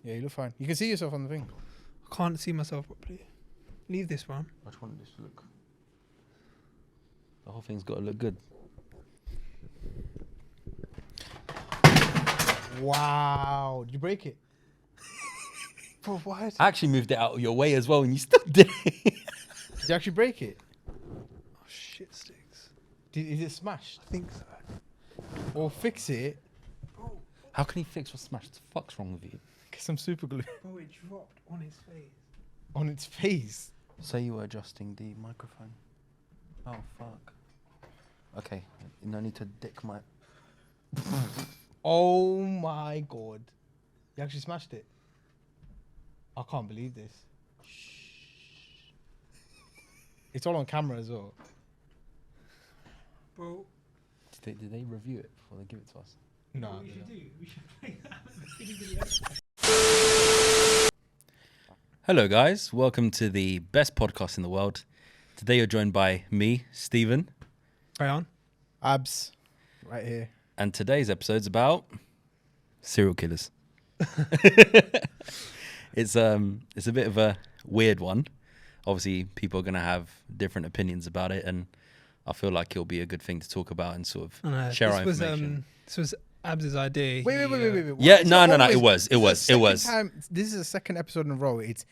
Yeah, you look fine. You can see yourself on the thing. I can't see myself properly. Leave this one. I just want this to look. The whole thing's got to look good. Wow. Did you break it? Bro, what? I actually moved it out of your way as well, and you still did it. Did you actually break it? Oh, shit sticks. Is it smashed? I think so. Or fix it? How can he fix what's smashed? What the fuck's wrong with you? Get some super glue Bro, it dropped on his face. on its face. Say you were adjusting the microphone. Oh, fuck. Okay, no need to dick my... Oh my god. You actually smashed it. I can't believe this. It's all on camera as well. Bro. Did they review it before they give it to us? No. What we no, should no. do? We should play that. Hello, guys. Welcome to the best podcast in the world. Today you're joined by me, Stephen. Right on. Abs. Right here. And today's episode's about serial killers. It's a bit of a weird one. Obviously, people are going to have different opinions about it, and I feel like it'll be a good thing to talk about and sort of share our information. This was Abs' idea. Wait. Yeah, It's no. not It always- was. This is the second episode in a row. It's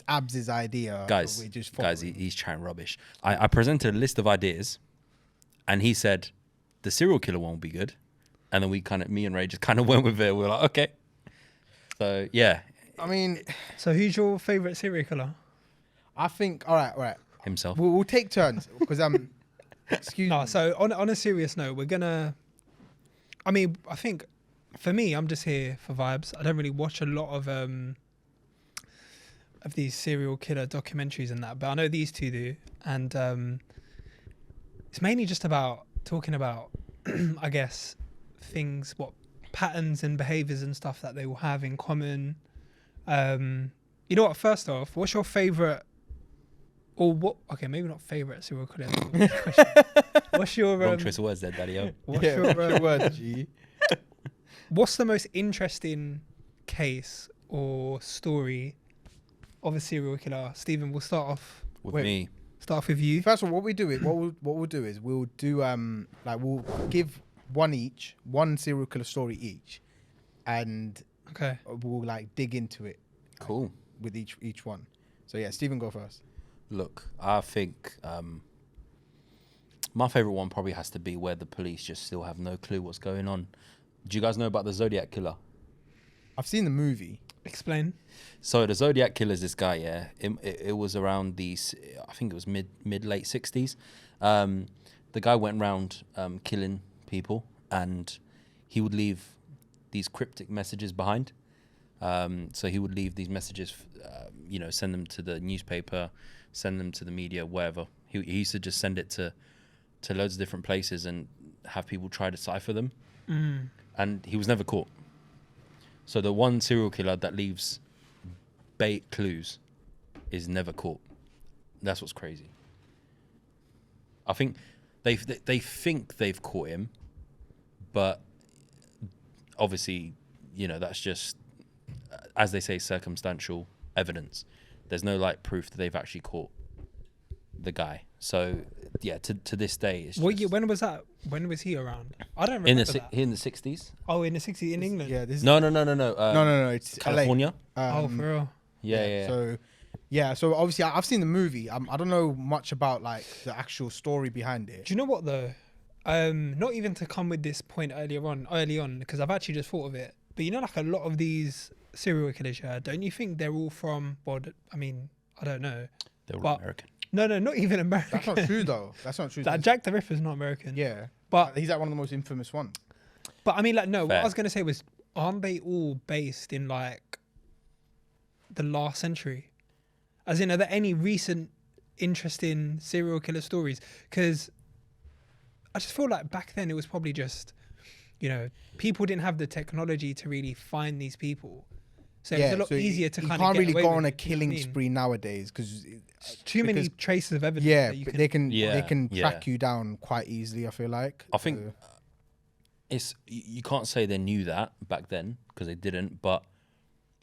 Abs' idea. Guys, so we're just guys, following. he's chatting rubbish. I presented a list of ideas, and he said the serial killer one will be good, and then me and Ray just kind of went with it. We were like, okay. So yeah, I mean, So who's your favourite serial killer? I think. All right. himself. We'll take turns because I'm. Excuse No, me. so on a serious note, we're gonna. I mean, I think for me, I'm just here for vibes. I don't really watch a lot of these serial killer documentaries and that, but I know these two do, and it's mainly just about talking about, I guess, things, what patterns and behaviors and stuff that they will have in common. You know what? First off, what's your favorite? Or what? Okay, maybe not favorite serial killer. What's your Wrong choice of words there, Daddy-O. What's Yeah, your, what's your word, G? what's the most interesting case or story of a serial killer? Stephen, we'll start off With Wait. me. with you. First of all, what we'll do is we'll do we'll give one serial killer story each, and Okay. we'll like dig into it Cool. with each one. So yeah, Stephen, go first. Look, I think my favorite one probably has to be where the police just still have no clue what's going on. Do you guys know about the Zodiac Killer? I've seen the movie. Explain. So the Zodiac Killer is this guy, yeah. It was around I think it was mid late 60s. The guy went around killing people, and he would leave these cryptic messages behind. So he would leave these messages, send them to the newspaper, send them to the media, wherever. He used to just send it to loads of different places and have people try to decipher them. And he was never caught. So the one serial killer that leaves bait clues is never caught. That's what's crazy. I think they think they've caught him, but obviously, that's just, as they say, circumstantial evidence. There's no proof that they've actually caught the guy. So yeah, to this day, it's What just year, when was that? When was he around? I don't remember that. in the 60s. Oh, in the 60s in England. Yeah, this is No. no. It's California. LA. Oh, for real. Yeah. So obviously, I've seen the movie. I don't know much about like the actual story behind it. Do you know what though? Not even to come with this point early on, because I've actually just thought of it. But like a lot of these serial killers, don't you think they're all from? Well, I mean, I don't know. They were But- American. No, not even American. That's not true though. That's not true. Like Jack the Ripper's not American. Yeah, But he's like one of the most infamous ones. I mean, no. What Fair. I was gonna say was, aren't they all based in like the last century? As in, are there any recent interesting serial killer stories? Because I just feel like back then it was probably just, people didn't have the technology to really find these people, so it's a lot easier to you kind of can't get really away go with on a it, do you know what I killing mean? spree nowadays because Too many traces of evidence. yeah, that you but can, they can Yeah. track you down quite easily. I feel like. I think you can't say they knew that back then because they didn't, but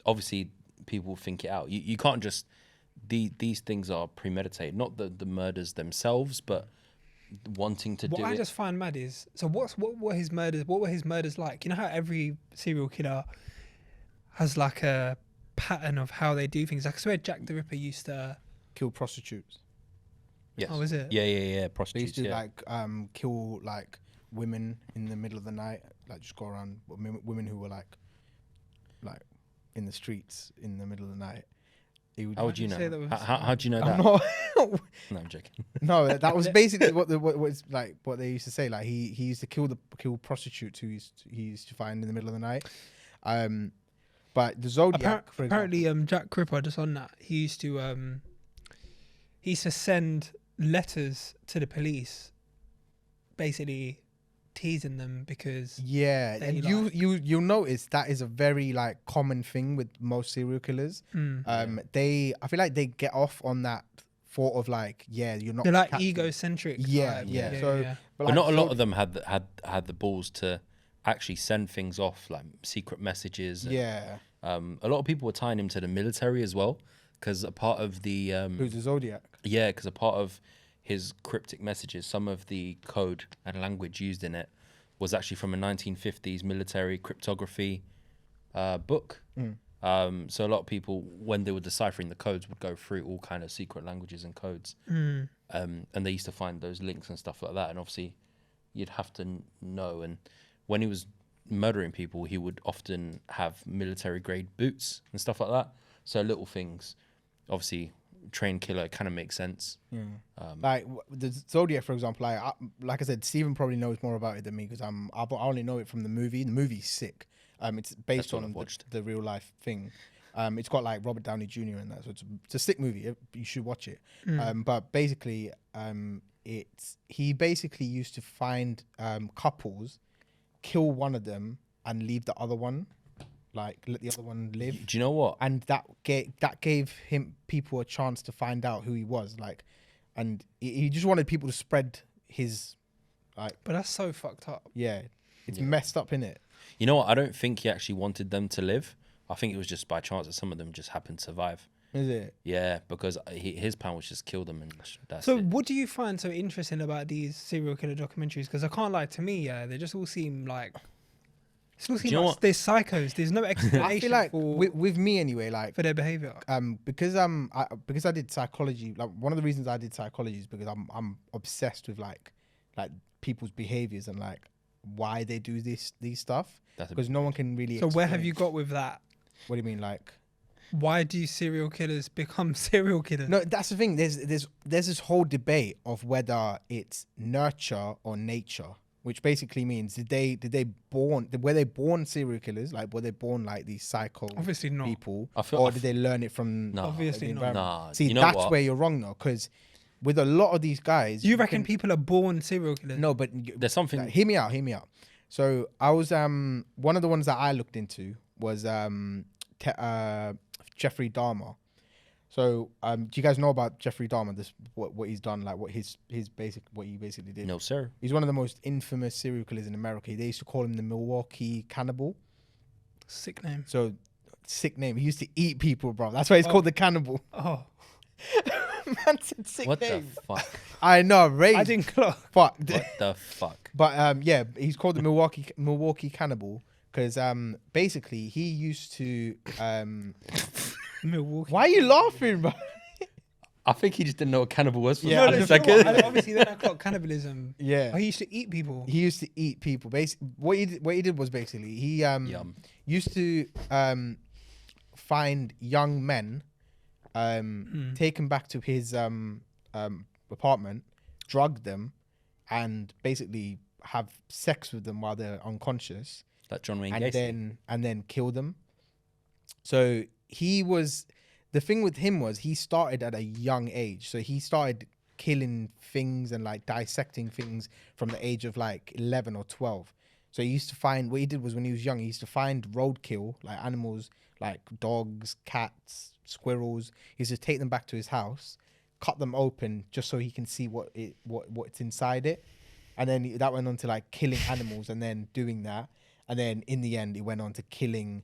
obviously people think it out. You can't just these things are premeditated, not the murders themselves, but wanting to What do I it. just find mad is what were his murders? What were his murders like? You know how every serial killer has like a pattern of how they do things. Like I swear Jack the Ripper used to. Kill prostitutes. Yes. Oh, is it? Yeah. They Prostitutes. used to Yeah. like kill like women in the middle of the night, like just go around women who were like in the streets in the middle of the night. He would, How would you say know? that was- How do you know I'm that? not. No, I'm joking. No, that was basically what was like what they used to say. Like he used to kill prostitutes who he used to find in the middle of the night. But the Zodiac, for example, Apparently, Jack Ripper, just on that, he used to send letters to the police, basically teasing them because yeah, they and like- you'll notice that is a very like common thing with most serial killers. I feel like they get off on that thought of like, yeah, you're not. they're like catching- egocentric. Yeah, type. yeah. So, But like, not a lot of them had the balls to actually send things off, like secret messages. And, Yeah, a lot of people were tying him to the military as well, because a part of the who's the Zodiac? yeah, because a part of his cryptic messages, some of the code and language used in it was actually from a 1950s military cryptography book. So a lot of people, when they were deciphering the codes, would go through all kind of secret languages and codes. And they used to find those links and stuff like that. And obviously, you'd have to know. And when he was murdering people, he would often have military grade boots and stuff like that. So little things, obviously, trained killer kind of makes sense. Like the Zodiac, for example. Like I said, Stephen probably knows more about it than me because I only know it from the movie. The movie's sick. It's based That's what on I've watched. the real life thing. It's got like Robert Downey Jr. in that, so it's a sick movie. You should watch it. But basically, he basically used to find couples, kill one of them, and leave the other one, like let the other one live. Do you know what? And that gave him people a chance to find out who he was, like, and he just wanted people to spread his, like, But that's so fucked up. yeah, it's messed up, innit? You know what? I don't think he actually wanted them to live. I think it was just by chance that some of them just happened to survive. Is it? Yeah, because his plan was just kill them and that's So, it. what do you find so interesting about these serial killer documentaries? Because I can't lie, to me, yeah, they just all seem like. It all you seem know like what? there's psychos. There's no explanation I feel like for, with me anyway, like, for their behavior. because I did psychology. Like, one of the reasons I did psychology is because I'm obsessed with like people's behaviors and like why they do these stuff. That's a Because no one can really. So, where have explain. you got with that? What do you mean, like? Why do serial killers become serial killers? No, that's the thing. There's this whole debate of whether it's nurture or nature, which basically means were they born serial killers? Like, were they born like these psycho Obviously not. people, I feel- or I did they learn it from No. Obviously the not. environment? Nah, See, you know that's what? where you're wrong though, because with a lot of these guys, You reckon can- people are born serial killers? No, but There's something. like, hear me out. So I was one of the ones that I looked into was Jeffrey Dahmer. So do you guys know about Jeffrey Dahmer? This what he's done, like what he basically did. No, sir. He's one of the most infamous serial killers in America. They used to call him the Milwaukee Cannibal. Sick name. So sick name. He used to eat people, bro. That's why he's called the Cannibal. Oh, Man said sick What the name. fuck? I know, right? I didn't clock. Fuck. What the fuck? But yeah, he's called the Milwaukee Cannibal because basically he used to Milwaukee. Why are you laughing, bro? I think he just didn't know what cannibal was for Yeah, a No, no, second. do you know what? Obviously, then I clocked cannibalism. Yeah. Oh, he used to eat people. He used to eat people. Basically, what he did was basically he Yum. used to find young men, take them back to his apartment, drug them, and basically have sex with them while they're unconscious, Like John Wayne and Gacy. then kill them. So the thing with him was he started at a young age. So he started killing things and like dissecting things from the age of like 11 or 12. So he used to find, what he did was when he was young, he used to find roadkill, like animals, like dogs, cats, squirrels. He used to take them back to his house, cut them open just so he can see what's inside it. And then that went on to like killing animals and then doing that. And then in the end, it went on to killing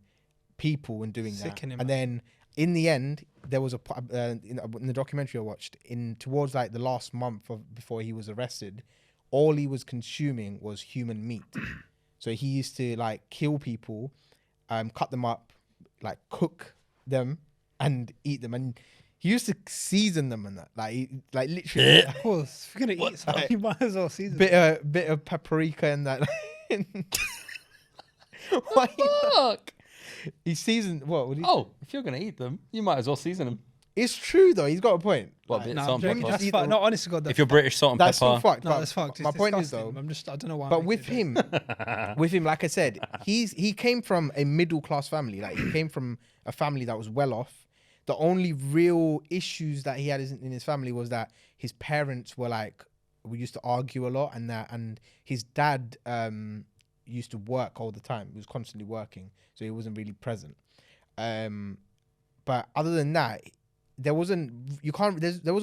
people in doing Sickening, that. And then in the end, there was in the documentary I watched, in towards like the last month of before he was arrested, all he was consuming was human meat. So he used to like kill people, cut them up, like cook them and eat them, and he used to season them and that, like literally Of course, if you're gonna eat something, you might as well season. bit of paprika and that. Why Fuck. he seasoned what? Would he, Oh, if you're gonna eat them, you might as well season them. It's true though. He's got a point. What, Like, bit No, salt I'm and joking. pepper? That's Eat fucked. the- No, honest to God, that's If you're British, salt and that's still pepper. fucked. no, but that's fucked. My It's point is disgusting. though, I don't know why. but I'm with making it. him, like I said, he came from a middle class family. Like he came from a family that was well off. The only real issues that he had in his family was that his parents were like, we used to argue a lot, and his dad used to work all the time. He was constantly working, so he wasn't really present. But other than that, there wasn't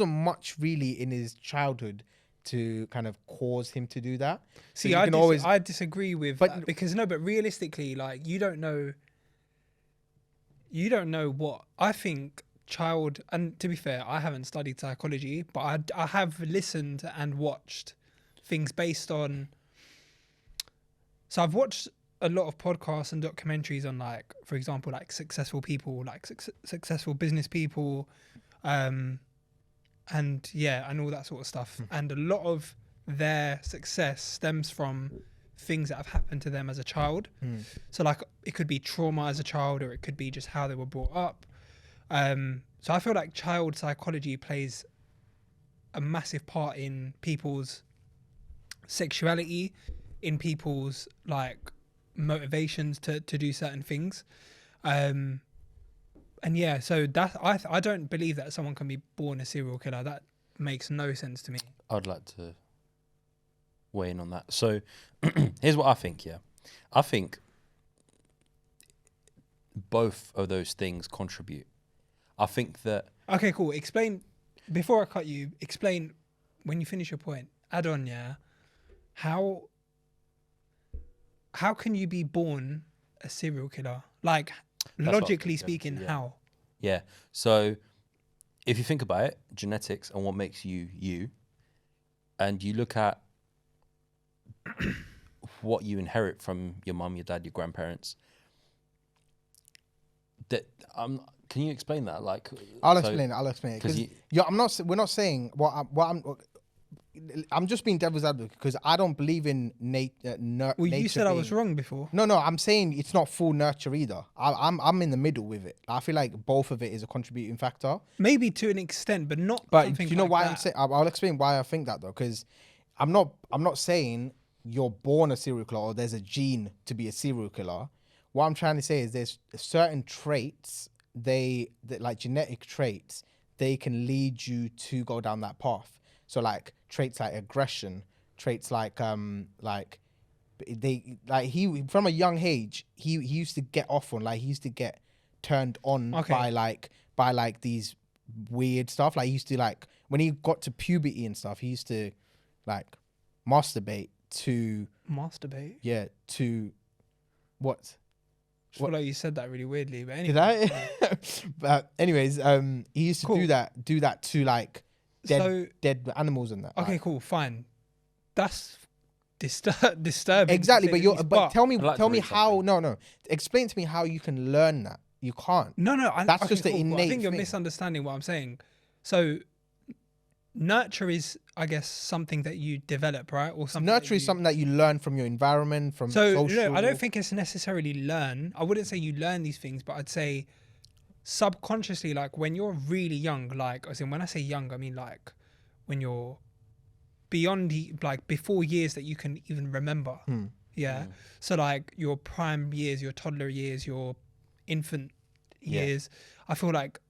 much really in his childhood to kind of cause him to do that. So See, you I, can always I disagree with But- that because but realistically, like you don't know what I think child. And to be fair, I haven't studied psychology, but I have listened and watched things based on. So I've watched a lot of podcasts and documentaries on, like, for example, like successful people, like successful business people, and all that sort of stuff. And a lot of their success stems from things that have happened to them as a child. So like it could be trauma as a child, or it could be just how they were brought up. So I feel like child psychology plays a massive part in people's sexuality, in people's like motivations to do certain things. And yeah, so that I don't believe that someone can be born a serial killer. That makes no sense to me. I'd like to weigh in on that. So here's what I think, yeah. I think both of those things contribute. I think that Okay, cool. Explain, before I cut you, explain when you finish your point. Add on, yeah. How can you be born a serial killer? Like, what I was logically going to, speaking, yeah. how? yeah. So if you think about it, genetics and what makes you you, and you look at what you inherit from your mum, your dad, your grandparents. That can you explain that? Like, I'll so- explain it because you- we're not saying I'm just being devil's advocate because I don't believe in nature. Well, you said I was wrong before. No, I'm saying it's not full nurture either. I'm in the middle with it. I feel like both of it is a contributing factor. Maybe to an extent, but not. But something do you know like why that. I'm saying? I'll explain why I think that though, because I'm not saying you're born a serial killer or there's a gene to be a serial killer. What I'm trying to say is there's certain traits that like genetic traits, they can lead you to go down that path. So like traits like aggression, traits like he from a young age he used to get off on, like he used to get turned on Okay. by these weird stuff. Like he used to, like when he got to puberty and stuff, he used to like masturbate to what? I feel like you said that really weirdly, but Did anyway. I? But anyways, he used to Cool. do that to like So dead animals and that. okay, like. cool, fine. That's disturbing. Exactly, to but say the you're least, but tell me I'd like to tell me read how something. no explain to me how you can learn that. You can't. No, That's okay, just an cool, cool. I innate think you're thing. misunderstanding what I'm saying. So, nurture is, I guess, something that you develop, right? Or something. Nurture is something that you learn from your environment, from So, social. no, I don't think it's necessarily learn. I wouldn't say you learn these things, but I'd say subconsciously, like when you're really young, like as in when I say young, I mean like when you're beyond like before years that you can even remember. Yeah. So like your prime years, your toddler years, your infant Yeah. years, I feel like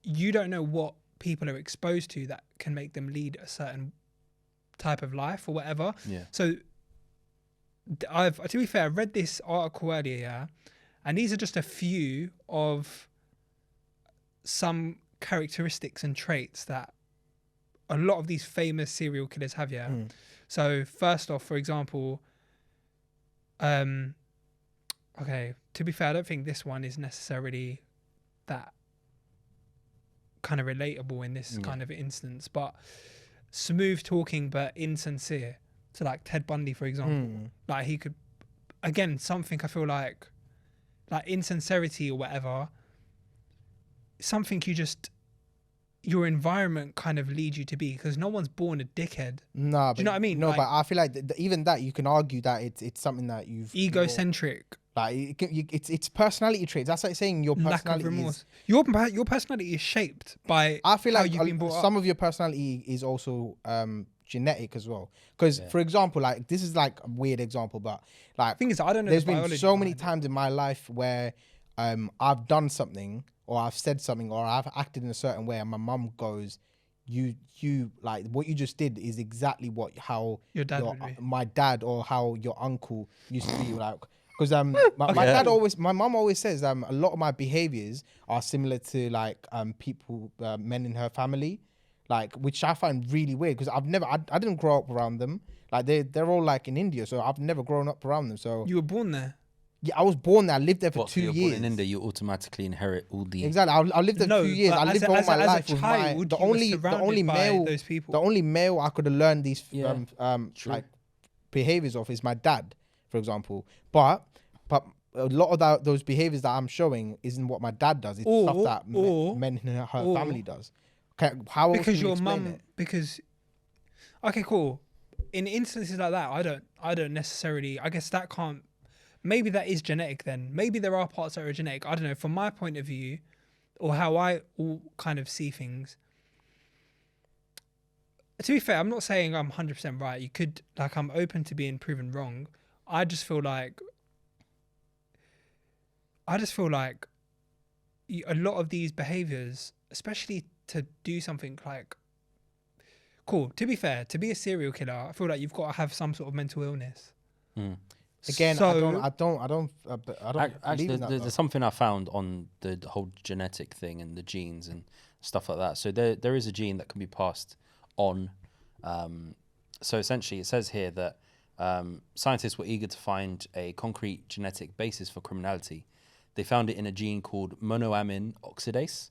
you don't know what people are exposed to that can make them lead a certain type of life or whatever. Yeah. So to be fair, I read this article earlier, yeah, and these are just a few of some characteristics and traits that a lot of these famous serial killers have, yeah. So first off, for example, okay, to be fair, I don't think this one is necessarily that kind of relatable in this Yeah. kind of instance, but smooth talking but insincere. So like Ted Bundy, for example, like he could, again, something I feel like insincerity or whatever, something your environment kind of leads you to be, because no one's born a dickhead. Nah, Do you know what I mean? No, Like- but I feel like even that you can argue that it's something that you've Egocentric, like it's personality traits. That's like saying your lack of personality remorse. is. Your personality is shaped by I feel how like you've been brought up. some of your personality is also genetic as well. Because for example, like this is like a weird example, but like Thing is, I don't know. there's the been biology so many behind it. times in my life where I've done something or I've said something or I've acted in a certain way, and my mum goes, "You like what you just did is exactly how Your dad would be. my dad or how your uncle used to be like." Because my mum always says a lot of my behaviors are similar to like people men in her family, like, which I find really weird because I didn't grow up around them. Like they're all like in India, so I've never grown up around them. So You were born there. yeah, I was born there. I lived there for What, so 2 you're years. born in India, you automatically inherit all the. Exactly. I lived there No, 2 years. but I as lived a- all as a- my as a life with child, the you were only surrounded by male those people. the only male I could have learned these Yeah, like behaviors of is my dad, for example. But a lot of those behaviors that I'm showing isn't what my dad does. It's stuff Or- that or- men in her or- family does. Okay, how else Because can you your explain mum, it? because okay, cool. In instances like that, I don't necessarily. I guess that can't. Maybe that is genetic. Then maybe there are parts that are genetic. I don't know. From my point of view, or how I all kind of see things. To be fair, I'm not saying I'm 100% right. You could, like, I'm open to being proven wrong. I just feel like a lot of these behaviors, especially to do something like, cool. To be fair, to be a serial killer, I feel like you've got to have some sort of mental illness. Mm. Again, So- I don't Actually, believe in that. there's though. something I found on the whole genetic thing and the genes and stuff like that. So there is a gene that can be passed on. So essentially, it says here that scientists were eager to find a concrete genetic basis for criminality. They found it in a gene called monoamine oxidase,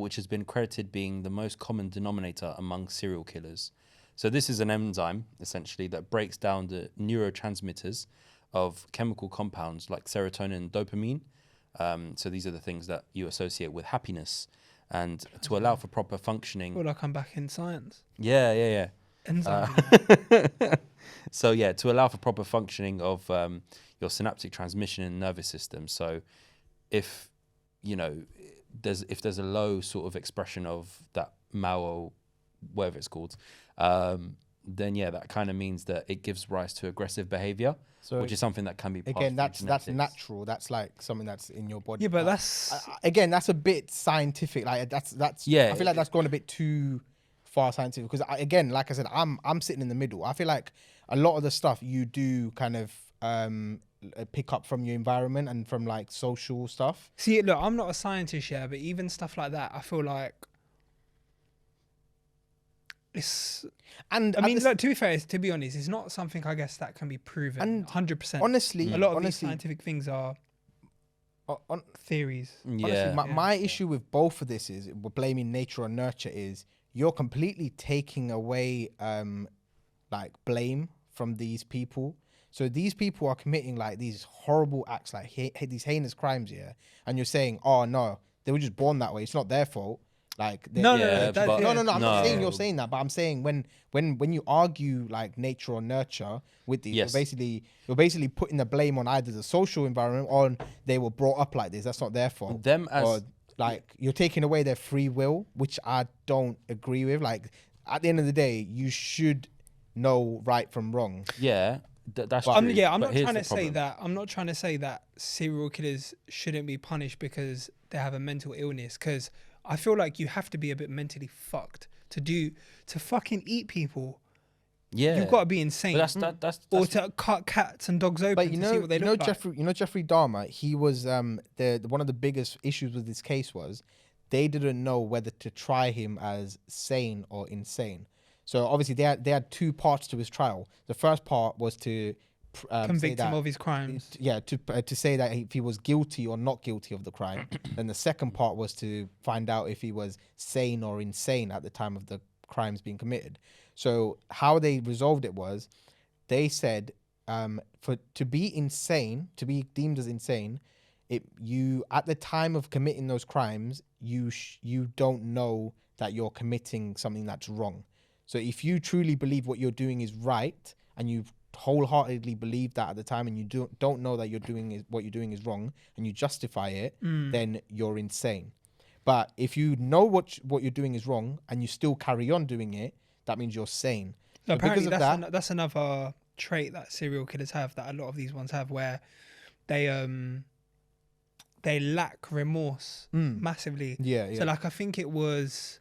which has been credited being the most common denominator among serial killers. So this is an enzyme, essentially, that breaks down the neurotransmitters of chemical compounds like serotonin and dopamine. So these are the things that you associate with happiness. And to allow for proper I functioning. feel like I'm back in science. Yeah. Enzyme. So yeah, to allow for proper functioning of your synaptic transmission in the nervous system. So if there's a low sort of expression of that MAO, whatever it's called, then yeah, that kind of means that it gives rise to aggressive behavior, So which is something that can be passed again, through that's genetics. natural. That's like something that's in your body. Yeah, but Like, that's again, that's a bit scientific. Like that's Yeah. I feel like that's going a bit too far scientific because again, like I said, I'm sitting in the middle. I feel like a lot of the stuff you do kind of pick up from your environment and from like social stuff. see. Look, I'm not a scientist, yeah, but even stuff like that, I feel like it's. And I at mean, the s- look, to be fair, to be honest, it's not something I guess that can be proven And 100%. honestly, a lot of these honestly, scientific things are on, theories. honestly, Yeah. my issue with both of this is we're blaming nature or nurture is you're completely taking away like blame from these people. So these people are committing like these horrible acts, like these heinous crimes, yeah. And you're saying, oh no, they were just born that way. It's not their fault. Like No, Yeah, that- but- no. I'm not No. saying you're saying that, but I'm saying when you argue like nature or nurture with these, Yes. you're basically putting the blame on either the social environment or they were brought up like this. That's not their fault. Them as Or like you're taking away their free will, which I don't agree with. Like at the end of the day, you should know right from wrong. yeah, that's true. I'm but not here's trying the to say problem. that. I'm not trying to say that serial killers shouldn't be punished because they have a mental illness. Because I feel like you have to be a bit mentally fucked to fucking eat people. Yeah, You've got to be but insane. that's Or to cut cats and dogs open But to see what they look like. Jeffrey Dahmer. He was the one of the biggest issues with this case was they didn't know whether to try him as sane or insane. So obviously they had two parts to his trial. The first part was to say Convict him that of his crimes. to say that if he was guilty or not guilty of the crime. Then the second part was to find out if he was sane or insane at the time of the crimes being committed. So how they resolved it was, they said, for to be insane, to be deemed as insane, you at the time of committing those crimes, you don't know that you're committing something that's wrong. So if you truly believe what you're doing is right, and you wholeheartedly believe that at the time, and you don't know that what you're doing is wrong, and you justify it, then you're insane. But if you know what you're doing is wrong and you still carry on doing it, that means you're sane. So apparently because of that's another trait that serial killers have, that a lot of these ones have, where they lack remorse massively. Yeah. So like I think it was,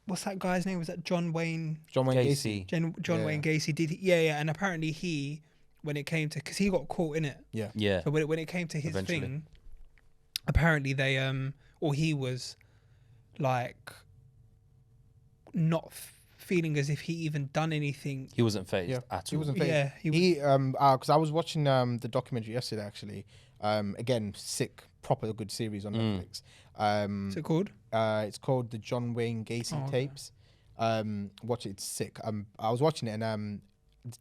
what's that guy's name? Was that John Wayne Gacy. John Wayne Gacy? And apparently he, when it came to, because he got caught in it. Yeah. So when it came to his Eventually. thing, apparently they or he was like not feeling as if he even done anything. He wasn't phased at all. He wasn't phased. Yeah, because I was watching the documentary yesterday actually. Again, sick, proper good series on Netflix. What's it called? It's called the John Wayne Gacy tapes. Watch it, it's sick. I was watching it, and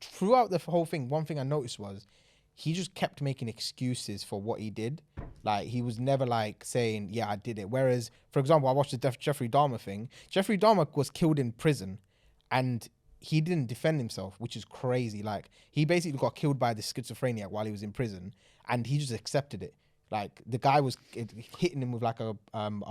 throughout the whole thing, one thing I noticed was he just kept making excuses for what he did. Like, he was never like saying, yeah, I did it. Whereas, for example, I watched the Jeffrey Dahmer thing. Jeffrey Dahmer was killed in prison, and he didn't defend himself, which is crazy. Like, he basically got killed by the schizophrenic while he was in prison, and he just accepted it. Like, the guy was hitting him with like a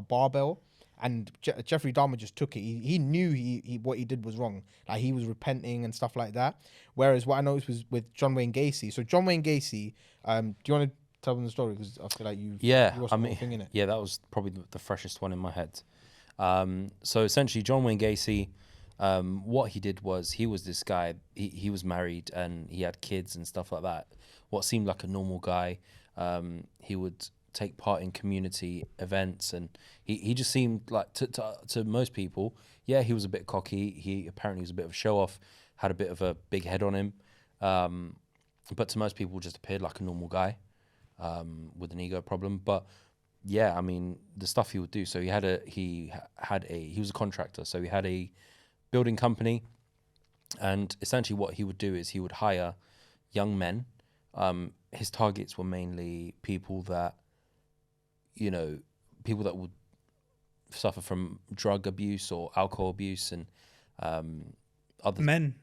barbell, and Jeffrey Dahmer just took it. He knew he what he did was wrong. Like, he was repenting and stuff like that. Whereas what I noticed was with John Wayne Gacy. So John Wayne Gacy, do you want to tell them the story? Because I feel like you watched the whole thing, innit? Yeah, that was probably the freshest one in my head. So essentially, John Wayne Gacy, what he did was, he was this guy. He was married and he had kids and stuff like that. What seemed like a normal guy. He would take part in community events, and he just seemed like to most people, he was a bit cocky. He apparently was a bit of a show off, had a bit of a big head on him, but to most people just appeared like a normal guy with an ego problem. But I mean, the stuff he would do. So he was a contractor, so he had a building company, and essentially what he would do is he would hire young men. His targets were mainly people that would suffer from drug abuse or alcohol abuse, and other Men.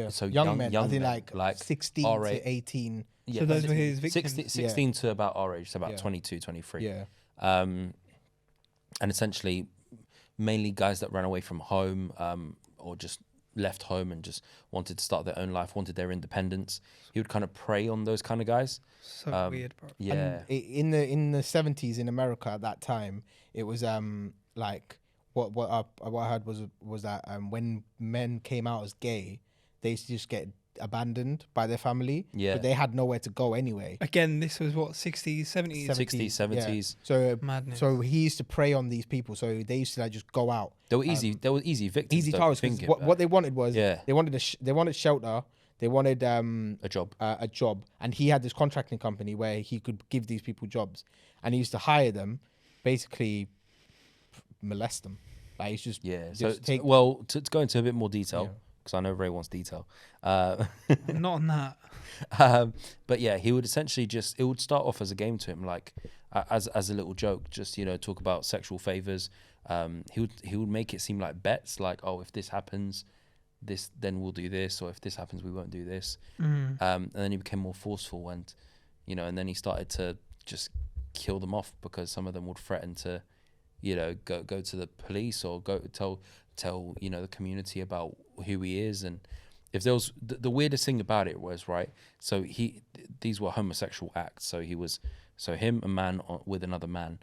So young men, I think men, like 16 to 18. So those were his victims. 16 to about our age, so about 22, 23. Yeah. And essentially, mainly guys that ran away from home, or just left home and just wanted to start their own life, wanted their independence. He would kind of prey on those kind of guys. So weird, bro. Yeah. And in the 70s in America at that time, it was like what I heard was that when men came out as gay, they used to just get abandoned by their family. Yeah. But they had nowhere to go anyway. Again, this was what, 60s, 70s? 60s, 70s. So Madness. So he used to prey on these people. So they used to like just go out. They were easy. They were easy victims. Easy targets. What they wanted was they wanted shelter. They wanted a job. A job, and he had this contracting company where he could give these people jobs, and he used to hire them, basically molest them. Like, he's just to go into a bit more detail, because I know Ray wants detail. Not on that. But he would essentially it would start off as a game to him, like as a little joke, just talk about sexual favors. He would make it seem like bets, like, oh, if this happens, then we'll do this, or if this happens, we won't do this. And then he became more forceful, and and then he started to just kill them off, because some of them would threaten to go to the police, or go tell the community about who he is. And if there was the weirdest thing about it was, right, so these were homosexual acts, so him, a man with another man,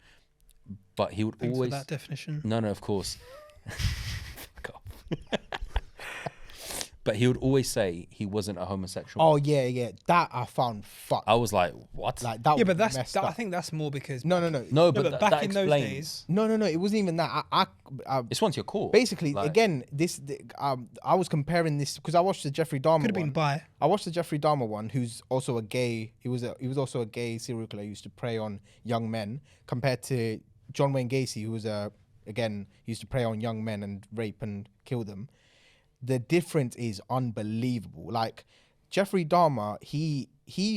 but he would Thanks always for that definition. no, of course. Fuck off. but he would always say he wasn't a homosexual. Oh yeah, that I found fucked. I was like, what? Like that. Yeah, but was that's messed that, I up. think that's more because No. no, no, but, but that back in those explains. days, No, it wasn't even that. I It's once you're caught. basically Like- again I was comparing this because I watched the Jeffrey Dahmer could have been one. bi. I watched the Jeffrey Dahmer one, who's also a gay. He was also a gay serial killer who used to prey on young men, compared to John Wayne Gacy, who was he used to prey on young men and rape and kill them. The difference is unbelievable. Like Jeffrey Dahmer, he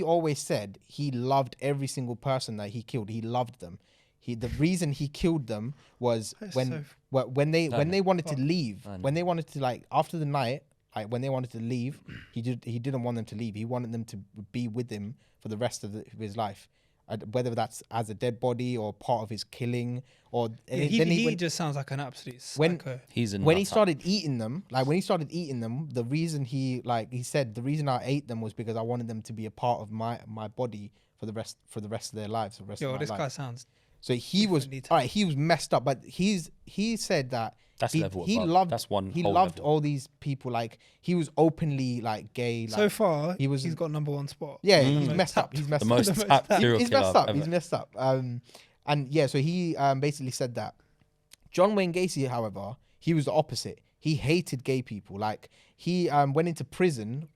always said he loved every single person that he killed. He loved them. The reason he killed them was That's when so when they wanted to fuck. leave, I know. when they wanted to, like, after the night, like when they wanted to leave, he didn't want them to leave. He wanted them to be with him for the rest of his life, whether that's as a dead body or part of his killing, or Yeah, he just sounds like an absolute psycho. He's a when he nutter. started eating them, the reason he said the reason I ate them was because I wanted them to be a part of my body for the rest of their lives, the rest Yo, of my this life. guy sounds. So he was differently all right. He was messed up, but he said that That's he, level he above. loved That's one he whole loved level. all these people. Like he was openly like gay. Like, So far, he's he's got #1 spot. yeah, Mm. he's messed up. He's messed The up. most tapped serial He's killer messed up. ever. He's messed up. And yeah, so he basically said that. John Wayne Gacy, however, he was the opposite. He hated gay people. Like he went into prison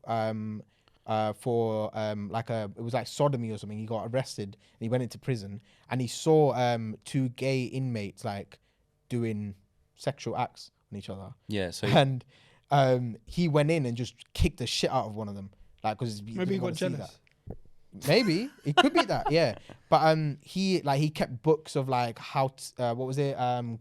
for it was like sodomy or something. He got arrested and he went into prison and he saw 2 gay inmates like doing sexual acts on each other. Yeah, so And he went in and just kicked the shit out of one of them, like because Maybe he got jealous. Maybe it could be that, yeah. But he kept books of like how to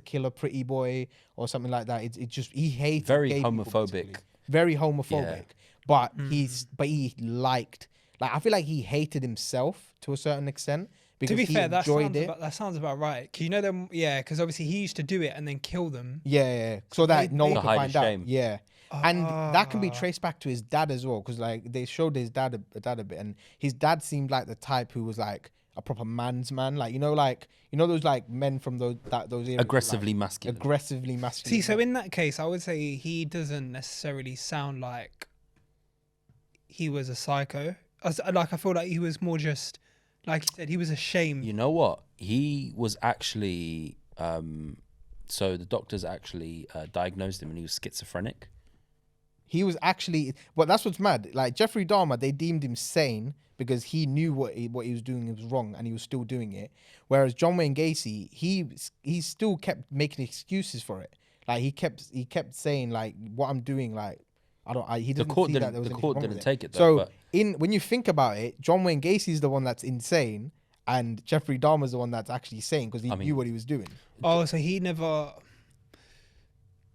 kill a pretty boy or something like that. It just he hated very gay people, homophobic. basically. Very homophobic. Yeah. But he liked, like, I feel like he hated himself to a certain extent because To be he fair, that enjoyed it. that sounds about right. 'Cause you know them, yeah. Because obviously he used to do it and then kill them. Yeah. So that no they- one To could hide his find out. shame. Yeah. And that can be Ah. traced back to his dad as well, because like they showed his dad a bit, and his dad seemed like the type who was like a proper man's man, like those like men from those areas, aggressively like, masculine. aggressively masculine. See, so in that case, I would say he doesn't necessarily sound like he was a psycho. Like I feel like he was more just, like you said, he was ashamed. You know what? He was actually. So the doctors actually diagnosed him, and he was schizophrenic. He was actually, but that's what's mad. Like Jeffrey Dahmer, they deemed him sane because he knew what he was doing was wrong, and he was still doing it. Whereas John Wayne Gacy, he still kept making excuses for it. Like he kept saying like, what I'm doing, like he The didn't court see that didn't. there was The anything court wrong didn't with it. take it. Though, So but when you think about it, John Wayne Gacy is the one that's insane, and Jeffrey Dahmer's the one that's actually sane because he knew what he was doing. Oh, so he never.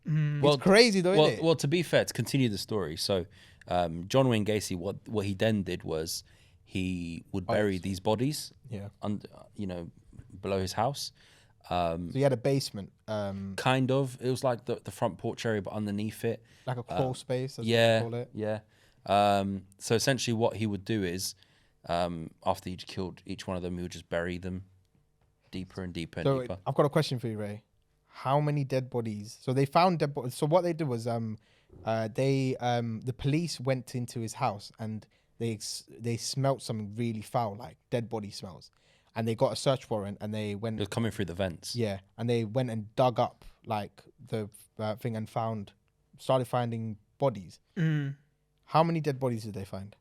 well, It's crazy though, isn't it? well, to be fair, to continue the story, so John Wayne Gacy, what he then did was he would bury these bodies, Yeah. under, below his house. So he had a basement, Kind of, it was like the front porch area, but underneath it, like a crawl space, as yeah, they call it. yeah. So essentially, what he would do is, after he'd killed each one of them, he would just bury them deeper and deeper and So deeper. I've got a question for you, Ray. How many dead bodies? So they found dead bodies. So what they did was, the police went into his house and they smelt something really foul, like dead body smells, and they got a search warrant and they went. It was coming through the vents. Yeah, and they went and dug up like the thing and started finding bodies. How many dead bodies did they find?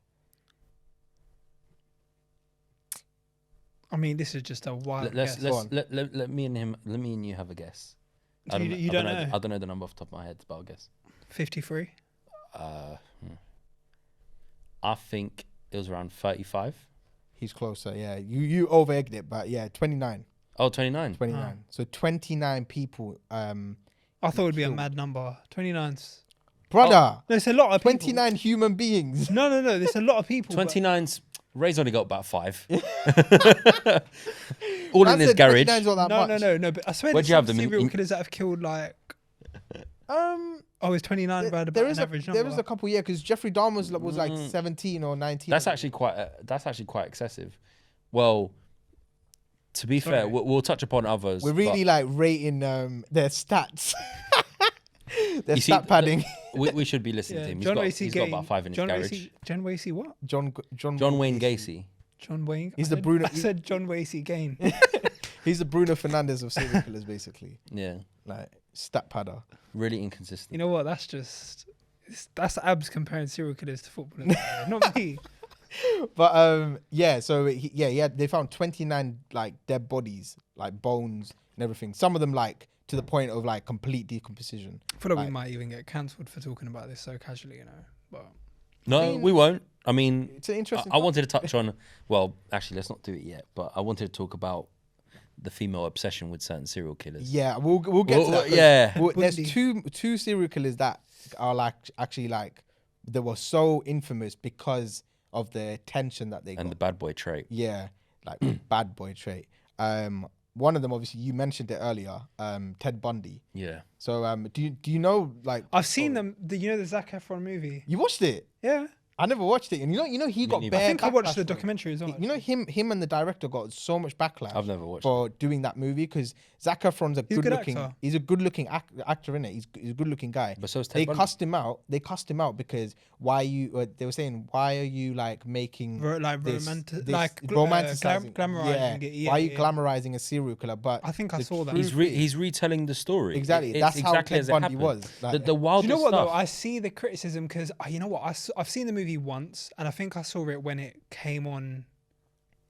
I mean, this is just a wild Let's guess. let me and you have a guess. You don't know? I don't know the number off the top of my head, but I'll guess. 53. Hmm. I think it was around 35. He's closer. Yeah, you over-egged it, but yeah, 29. Oh, 29. 29. So 29 people. I thought it would be a killed. mad number. 29's. Brother, There's a lot of people. 29 human beings. No. There's a lot of people. but- 29's. Ray's only got about 5. All in Man his said garage. 29's not that much. No. But I swear Where'd there's you have some them? serial killers that have killed like. Oh, it's 29 about There an is average there number. was a couple, yeah, because Jeffrey Dahmer was like 17 or 19. That's actually quite excessive. Well, to be fair, Sorry. we'll touch upon others. We're really like rating their stats. They're You see, stat padding. we should be listening to him. He's got about 5 in his garage. John Wasey what? John Wayne Gacy. John Wayne. He's I the Bruno- I said John Wasey Gain. He's the Bruno Fernandez of serial killers, basically. Yeah, Like stat padder. really inconsistent. You know what? That's Abs comparing serial killers to footballers, not me. But yeah. So they found 29 like dead bodies, like bones and everything. Some of them like to the point of like complete decomposition. I feel like we Like- might even get cancelled for talking about this so casually, But No, I mean- we won't. I mean, It's an interesting. I wanted to touch on. Well, actually, let's not do it yet. But I wanted to talk about the female obsession with certain serial killers. Yeah, we'll get to that. 'cause yeah. there's Bundy. two serial killers that are like actually like they were so infamous because of the attention that they got. And the bad boy trait. Yeah, like bad boy trait. One of them, obviously, you mentioned it earlier. Ted Bundy. Yeah. So, do you know like I've seen them. The Zac Efron movie. you watched it? Yeah, I never watched it, and you know he got neither. I bare think I watched backlash the for it. documentary as well. You know him and the director got so much backlash. I've never watched for doing that movie because Zac Efron's a He's a good good-looking. actor. He's a good-looking actor in it. He's a good-looking guy. But so is Ted They Bundy. cussed him out. They cussed him out because they were saying why are you like making romanticizing glamorizing it. Yeah, why are you yeah. glamorizing a serial killer? But I think I the saw that. truth He's retelling the story. Exactly. It's That's how exactly Ted as it Bundy happened. was. Like, The Do wildest you know what stuff. though? I see the criticism because you know what? I've seen the movie once, and I think I saw it when it came on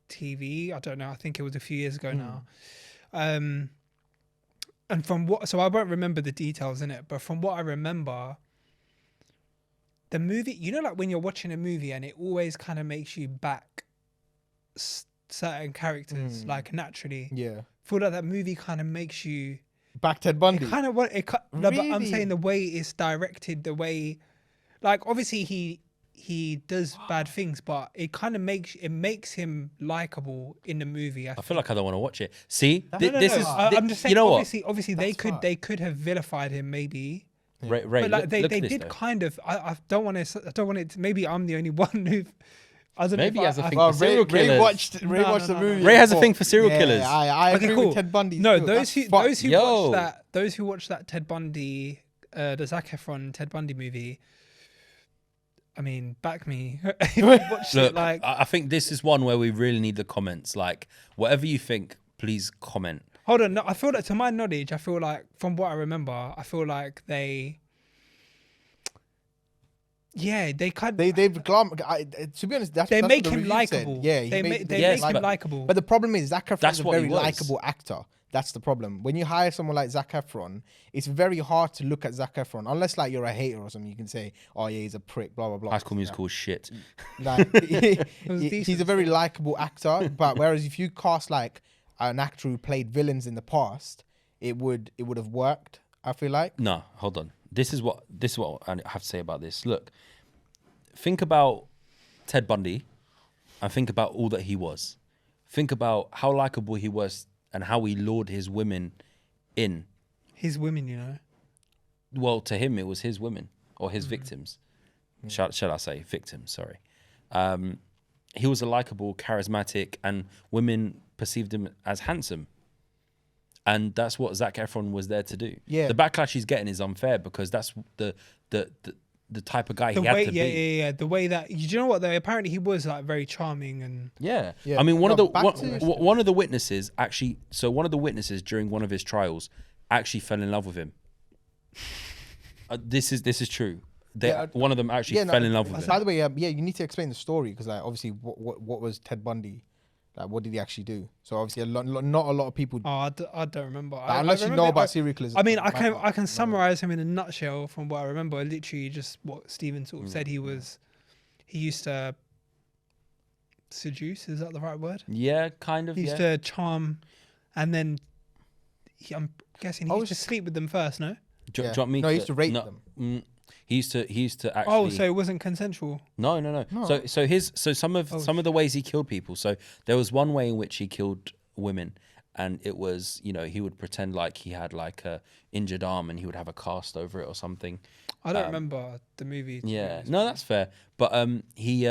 TV. I don't know. I think it was a few years ago now. And from so I won't remember the details in it, but from what I remember, the movie. You know, like when you're watching a movie and it always kind of makes you back certain characters like naturally. yeah. Feel like that movie kind of makes you. Back Ted Bundy. Kind of what it. No, but I'm Really? saying the way it's directed, the way, like obviously he does bad things, but it kind of makes him likable in the movie. I feel like I don't want to watch it. See, No, this no, is. I'm just saying. You know what? Obviously, they could have vilified him maybe, Ray, but like look they at this, did though. kind of. I don't want to. Maybe I'm the only one who. I don't Maybe know. he has a thing Well, for serial Ray killers. watched No, the no. movie. Ray has a before. thing for serial Yeah, killers. I Okay, agree cool. with Ted Bundy. No, too. those That's who fucked. Yo. watched that Ted Bundy, the Zac Efron Ted Bundy movie. I mean, back me. If you watched Look, it, like I think this is one where we really need the comments. Like, whatever you think, please comment. hold on. No, I feel that to my knowledge, I feel like from what I remember, I feel like they. Yeah, they kind. They've to be honest, that's They that's make what the him review said. likable. Yeah, they make Yes, him but- likable. But the problem is Zac Efron's That's a what he very was. likable actor. That's the problem. When you hire someone like Zac Efron, it's very hard to look at Zac Efron unless like you're a hater or something. You can say, "Oh yeah, he's a prick." Blah blah blah. High School Musical is shit. Like, was he's decent a very likable actor. But whereas if you cast like an actor who played villains in the past, it would have worked. I feel like. No, hold on. This is what I have to say about this. Look, think about Ted Bundy, and think about all that he was. Think about how likable he was and how he lured his women in. His women, you know. Well, to him, it was his women or his victims. Shall I say victims? Sorry. He was a likable, charismatic, and women perceived him as handsome. And that's what Zac Efron was there to do. Yeah. The backlash he's getting is unfair because that's the type of guy The he had way, to yeah, be. yeah, yeah. The way that you know what though. Apparently, he was like very charming and. Yeah. Yeah. I mean, one No, back to- of the witnesses actually. So one of the witnesses during one of his trials actually fell in love with him. This is true. One of them actually fell in love with By him. the way, yeah, you need to explain the story because like obviously, what was Ted Bundy? Like, what did he actually do? So obviously, not a lot of people. Oh, I don't remember. Unless you know about serial killers. I mean, I might can not. summarize him in a nutshell from what I remember. Literally, just what Stephen sort of said. He used to seduce. Is that the right word? Yeah, kind of. He used to charm, and then I'm guessing he used to sleep with them first. No. Do you Yeah. want me No, he used to rape no, them. He used to actually. Oh, so it wasn't consensual. No. So some of the ways he killed people. So there was one way in which he killed women, and it was he would pretend like he had like a injured arm and he would have a cast over it or something. I don't remember the movie. to be Yeah, honest no, with that's fair. But he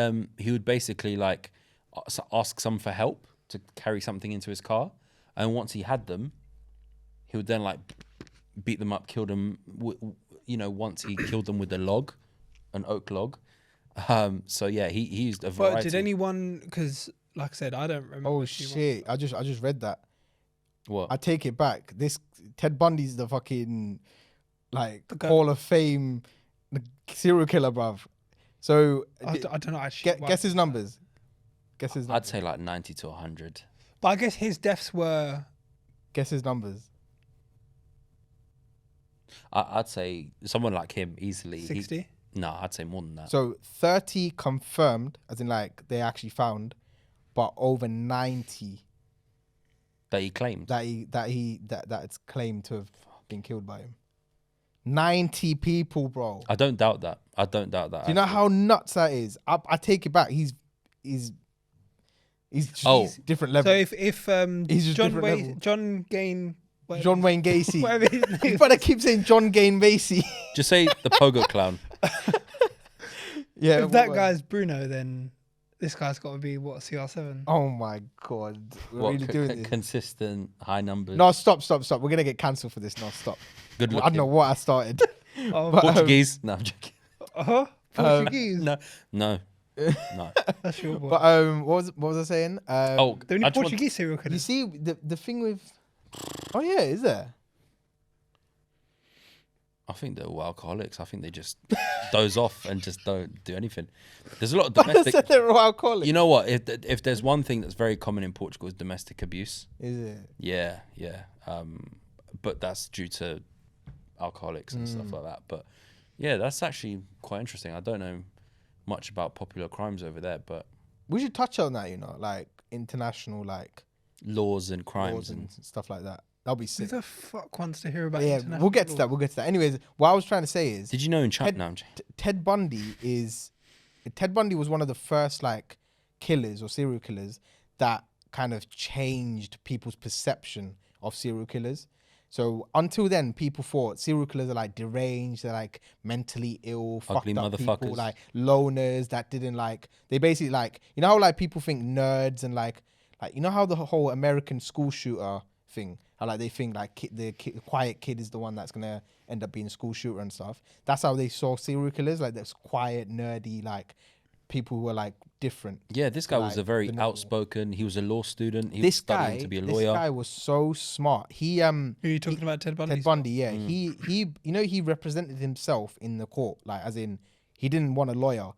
would basically like ask some for help to carry something into his car, and once he had them, he would then like beat them up, kill them once he killed them with a log, an oak log. So yeah, he used a But variety. did anyone? Because like I said, I don't remember. Oh too much. shit! I just read that. What? I take it back. This Ted Bundy's the fucking like The guy- Hall of Fame serial killer, bruv. So I don't know actually. guess his numbers. Guess his I'd numbers. say like 90 to 100. But I guess his deaths were. Guess his numbers. I'd say someone like him easily. 60. No, I'd say more than that. So 30 confirmed, as in like they actually found, but over 90 That he claimed. that it's claimed to have been killed by him. 90 people, bro. I don't doubt that. Do you know how nuts that is? I take it back. He's just different level. So if He's just John different Wayne, level. John Gain, whatever John his- Wayne Gacy. whatever his name. You better keep saying John Gain Macy. Just say the pogo clown. Yeah. If that what- guy's Bruno, then this guy's got to be what, CR7. Oh my god, we're What, really doing this. consistent high numbers. No, stop. We're gonna get cancelled for this. No, stop. Good I looking. don't know what I started. Oh, But, Portuguese. No, I'm joking. Portuguese. No. No. That's your boy. But what was I saying? Oh, the only I just want- Portuguese serial you killers. see the thing with. Oh yeah, is there? I think they're all alcoholics. I think they just doze off and just don't do anything. There's a lot of I said domestic. they're all alcoholics. You know what? If there's one thing that's very common in Portugal is domestic abuse. Is it? Yeah. But that's due to alcoholics and stuff like that. But yeah, that's actually quite interesting. I don't know much about popular crimes over there, but We should touch on that. Like international laws and laws crimes and and stuff like that. That'll be Who sick. the fuck wants to hear about Yeah, international we'll get to law? that. We'll get to that. Anyways, what I was trying to say is did you know in China? Ted- No, I'm joking. Ted Bundy was one of the first killers or serial killers that kind of changed people's perception of serial killers. So until then, people thought serial killers are deranged, they're mentally ill, Ugly fucked up people, motherfuckers. loners that didn't they basically you know how people think nerds and you know how the whole American school shooter thing, how they think the quiet kid is the one that's gonna end up being a school shooter and stuff. That's how they saw serial killers, this quiet, nerdy, people who were different. Yeah, this guy was a very the normal. outspoken. He was a law student. He was This studying guy, to be a this lawyer. guy was so smart. He Who are you talking about? Ted Bundy. Ted Bundy, yeah. He he represented himself in the court, as in he didn't want a lawyer.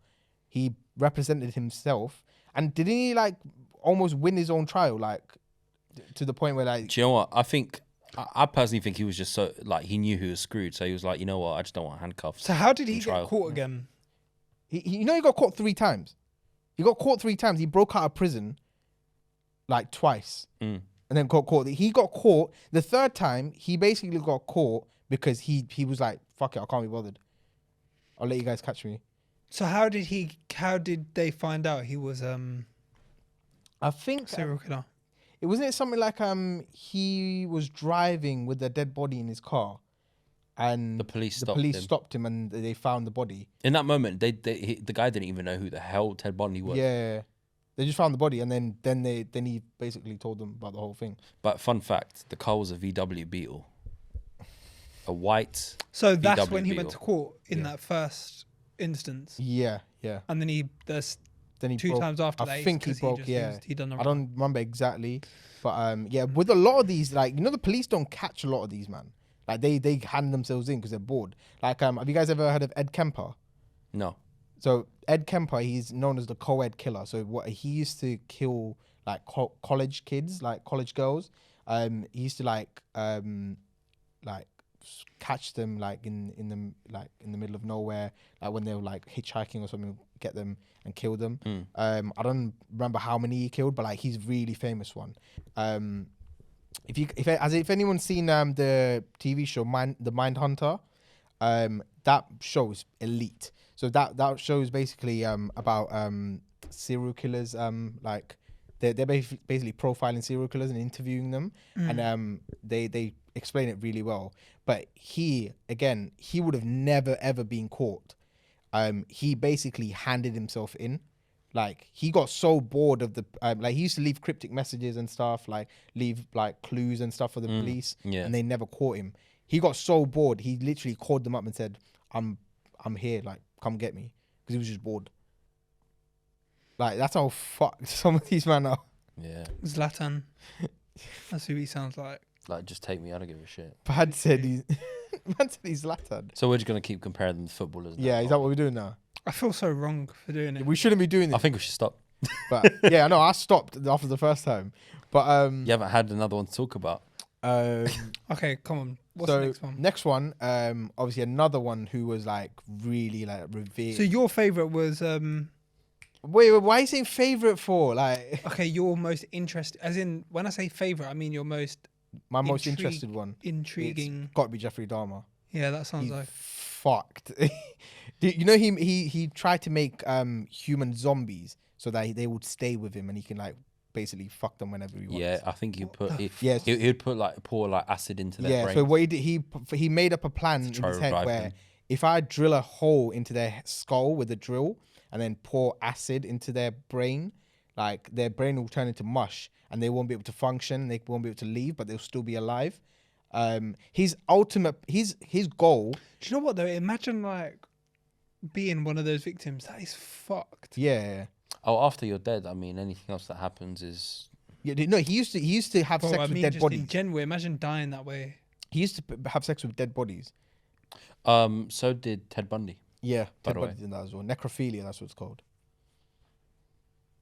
He represented himself, and didn't he almost win his own trial, to the point where Do you know what? I personally think he was just so he knew he was screwed. So he was like, you know what? I just don't want handcuffs. So how did he in get trial. caught again? he got caught 3 times. He got caught 3 times. He broke out of prison twice, and then got caught. He got caught the 3rd time. He basically got caught because he was like, "Fuck it, I can't be bothered. I'll let you guys catch me." So how did they find out he was I think serial killer? it wasn't something he was driving with a dead body in his car, and The police stopped him and they found the body. In that moment, the guy didn't even know who the hell Ted Bundy was. Yeah, they just found the body, and then he basically told them about the whole thing. But fun fact, the car was a VW Beetle. A white. So that's VW when he went Beetle. to court in that first instance, Yeah, and then there's Then he 2 broke. times after I that. think he broke. He done the I don't remember exactly, but yeah, with a lot of these, the police don't catch a lot of these, man. They hand themselves in because they're bored. Have you guys ever heard of Ed Kemper? No. So Ed Kemper, he's known as the co-ed killer. So what he used to kill college kids, college girls. He used to catch them in the middle of nowhere, when they were hitchhiking or something, get them and kill them. I don't remember how many he killed, but he's a really famous one. If anyone's seen the TV show The Mindhunter, that show is elite. So that show is basically about serial killers. They're basically profiling serial killers and interviewing them, and they explain it really well. But he would have never ever been caught. He basically handed himself in. He got so bored of the he used to leave cryptic messages and stuff, leave clues and stuff for the police, yeah. and they never caught him. He got so bored, he literally called them up and said, I'm here, like, come get me. Because he was just bored. Like, that's how fucked some of these men are. Yeah. Zlatan. That's who he sounds like. Like, just take me. I don't give a shit. Bad said he's Zlatan. So we're just gonna keep comparing them to footballers. now, Yeah, is aren't that we? what we're doing now? I feel so wrong for doing it. We shouldn't be doing I this. think we should stop. But yeah, I know, I stopped after the first time. But You haven't had another one to talk about. Okay, come on. What's so the next one? next one, obviously another one who was like really like revered. So your favourite was wait, why are you saying favorite for? Like okay, your most interesting, as in when I say favourite, I mean your most my most Intrigue. interested one. intriguing. It's got to be Jeffrey Dahmer. Yeah, that sounds He's like fucked. You know he tried to make human zombies so that they would stay with him and he can like basically fuck them whenever he wants. Yeah, I think What the Yes. he'd put like pour like acid into their Yeah. brain. So what he did, he made up a plan in try his to head revive where them. if I drill a hole into their skull with a drill and then pour acid into their brain, like their brain will turn into mush and they won't be able to function. They won't be able to leave, but they'll still be alive. His goal. Do you know what though? Imagine like being one of those victims. That is fucked. Yeah. Oh, after you're dead, I mean, anything else that happens is Yeah, no, he used to have Bro, sex I with mean, dead just bodies. in general, imagine dying that way. He used to have sex with dead bodies. So did Ted Bundy. Yeah, By dead the way. bodies did that as well. Necrophilia, that's what it's called.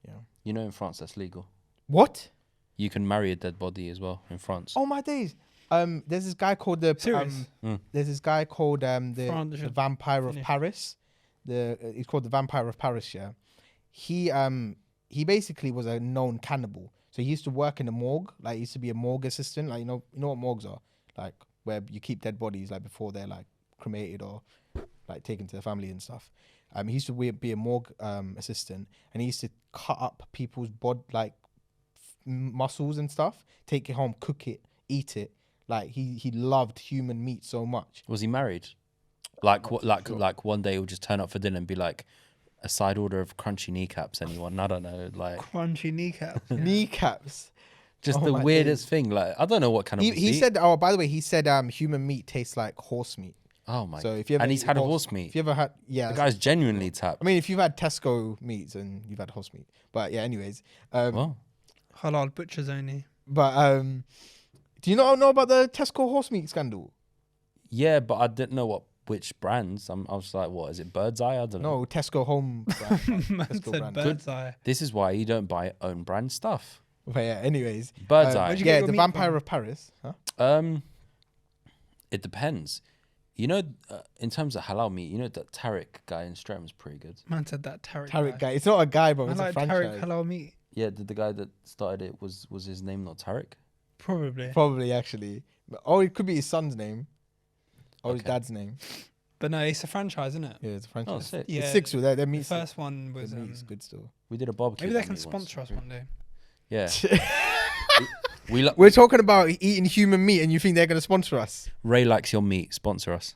Yeah. You know, in France that's legal. What? You can marry a dead body as well in France. Oh my days. There's this guy called the Serious? there's this guy called the France should Vampire of finish. Paris. He's called the Vampire of Paris. Yeah, he basically was a known cannibal. So he used to work in a morgue. Like he used to be a morgue assistant. Like you know what morgues are, like where you keep dead bodies like before they're like cremated or like taken to the family and stuff. He used to be a morgue assistant, and he used to cut up people's muscles and stuff, take it home, cook it, eat it. Like he loved human meat so much. Was he married? Like what? Like sure. like one day he'll just turn up for dinner and be like, a side order of crunchy kneecaps. Anyone? I don't know. Like Crunchy kneecap. Kneecaps. just Oh the my weirdest thing. Like I don't know what kind of. He said. Oh, by the way, he said human meat tastes like horse meat. Oh my. So if you ever and he's eat had a horse meat. If you ever had, yeah. The guy's genuinely tapped. I mean, if you've had Tesco meats and you've had horse meat, but yeah. Anyways, Well, Halal butchers only. but do you not know about the Tesco horse meat scandal? yeah, but I didn't know which brands. I was like, what is it? Bird's Eye? I don't know. No, Tesco home brand. Man Tesco said brand. bird's eye. This is why you don't buy own brand stuff. But yeah. Anyways, Bird's Where'd Eye. you get yeah, your the meat Vampire from? of Paris. Huh? It depends. You know, in terms of halal meat, you know that Tariq guy in Streatham is pretty good. Man said that Tariq. Tariq guy. It's not a guy, bro. I It's like a franchise. Tariq halal meat. Yeah, the guy that started it was his name not Tariq? Probably. Probably actually. Oh, it could be his son's name. Or his Okay. dad's name. But no, it's a franchise, isn't it? Yeah, it's a franchise. sick. Yeah. It's six with their The meat's first one was. the meat's good still. We did a barbecue. Maybe they that can meat once. sponsor us one day. Yeah. we We're talking about eating human meat and you think they're going to sponsor us? Ray likes your meat. Sponsor us.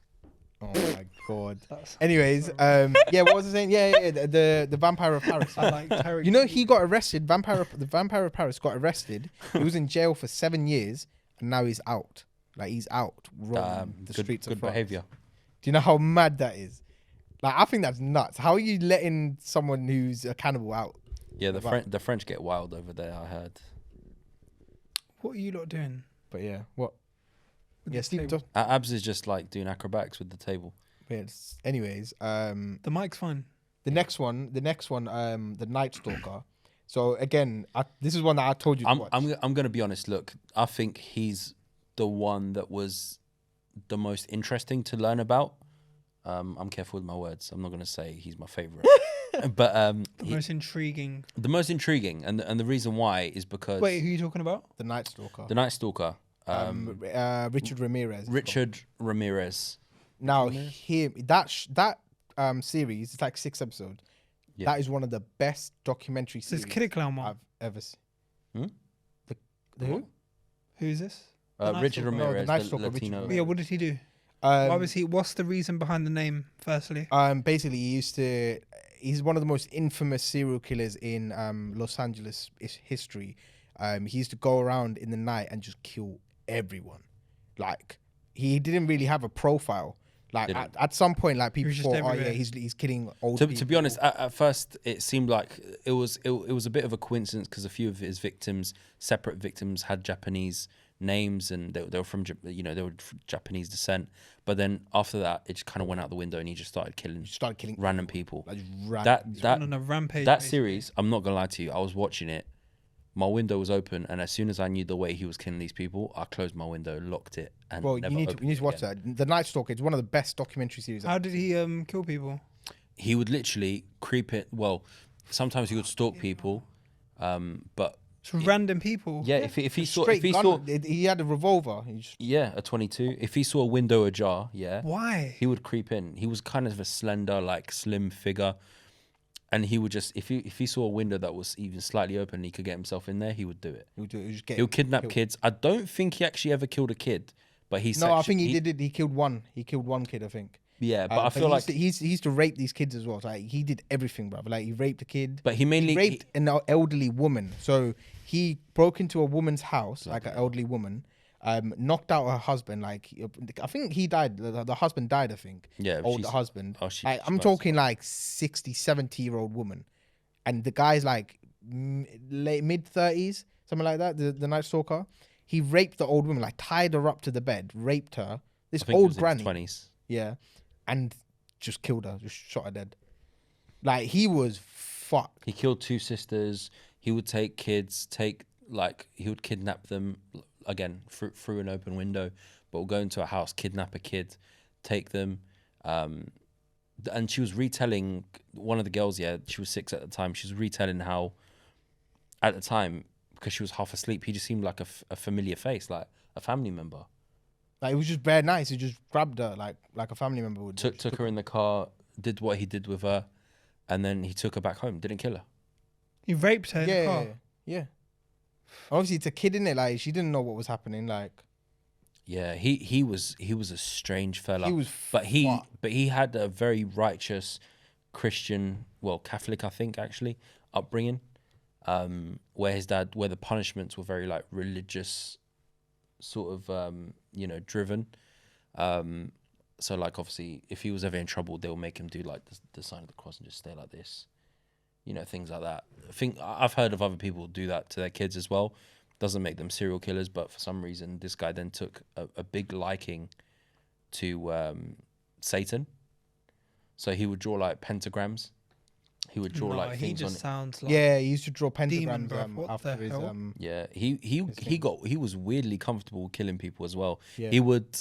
Oh my god. That's- Anyways, yeah, what was I saying? Yeah, the Vampire of Paris. I like Tariq. You know, he got arrested. The Vampire of Paris got arrested. He was in jail for 7 years, and now he's out. Like he's out roaming the streets of Good France. behavior. Do you know how mad that is? Like, I think that's nuts. How are you letting someone who's a cannibal out? Yeah, Right. the French get wild over there. I heard. What are you lot doing? But yeah, what? with Yeah, this Steve. table? Abs is just like doing acrobatics with the table. Anyways, The mic's fine. the next one, the Night Stalker. So again, this is one that I told you to watch. I'm gonna be honest. Look, I think he's the one that was the most interesting to learn about. I'm careful with my words. I'm not gonna say he's my favorite, but The most intriguing. the most intriguing, and the reason why is because Wait, who are you talking about? the Night Stalker. the Night Stalker, Richard Ramirez. it's called. Richard Ramirez. Now, that series, it's like 6 episodes. Yeah. That is one of the best documentary This is series Kid Clown one. I've ever seen. Hmm? The who? Who's this? The Night Richard Stalker. No, the Ramirez, Night the Stalker, Richard Latino. Ramirez. Yeah, what did he do? Why Um, was he? What's the reason behind the name? Firstly, basically, he's one of the most infamous serial killers in Los Angeles history. He used to go around in the night and just kill everyone. Like, he didn't really have a profile. Like Didn't. at some point, like people was just thought, oh yeah, everywhere. he's killing old To people. be honest, at first it seemed like it was a bit of a coincidence because a few of his victims, separate victims, had Japanese names and they were from they were Japanese descent. But then after that, it just kind of went out the window and he just started killing He started killing random people. like, That Went on a rampage. that basically. series, I'm not gonna lie to you, I was watching it. My window was open, and as soon as I knew the way he was killing these people, I closed my window, locked it, and Bro, never you need opened to it watch again. that. The Night Stalker. It's one of the best documentary series. How did he kill people? He would literally creep it. Well, sometimes he would stalk people, but Just random people. yeah, if he saw Straight if he gun. saw He had a revolver. He just, yeah a 22, if he saw a window ajar, yeah, Why? he would creep in. He was kind of a slender, like slim figure, and he would just if he saw a window that was even slightly open, and he could get himself in there. He would do it. he would do it. He would just get He'll kidnap killed. kids. I don't think he actually ever killed a kid, but he. No, I think he did it. He killed one. He killed one kid, I think. Yeah, but I feel he like he used to rape these kids as well. So, like he did everything, bro. Like he raped a kid. But he mainly- he raped an elderly woman. So he broke into a woman's house, like an elderly woman, knocked out her husband. Like I think he died. The husband died. I think. Yeah, older she's- husband. oh, she- Like, she I'm must- talking like 60, 70-year-old woman, and the guy's like late mid 30s, something like that. The Night Stalker. He raped the old woman, like tied her up to the bed, raped her. This I think he old was in his granny. 20s. Yeah. And just killed her, just shot her dead. Like he was fucked. He killed two sisters. He would take kids, he would kidnap them again through an open window, but would go into a house, kidnap a kid, take them. And she was retelling, one of the girls, yeah, she was 6 at the time. She was retelling how, at the time, because she was half asleep, he just seemed like a familiar face, like a family member. Like it was just bare nice. He just grabbed her like a family member would. Took her in the car, did what he did with her, and then he took her back home. Didn't kill her. He raped her in the Yeah, car. yeah. Obviously, it's a kid in it. Like she didn't know what was happening. Like Yeah, he was a strange fella. he was. but fucked. he had a very righteous Christian, well, Catholic, I think, actually, upbringing, where the punishments were very like religious, sort of driven. So like obviously, if he was ever in trouble, they'll make him do like the sign of the cross and just stay like this, things like that. I think I've heard of other people do that to their kids as well. Doesn't make them serial killers, but for some reason, this guy then took a big liking to Satan. So he would draw like pentagrams. He would draw No, like he things on. just sounds like Yeah, he used to draw Demon, pentagrams bruv. What after the his hell? Yeah, he was weirdly comfortable killing people as well. Yeah. He would,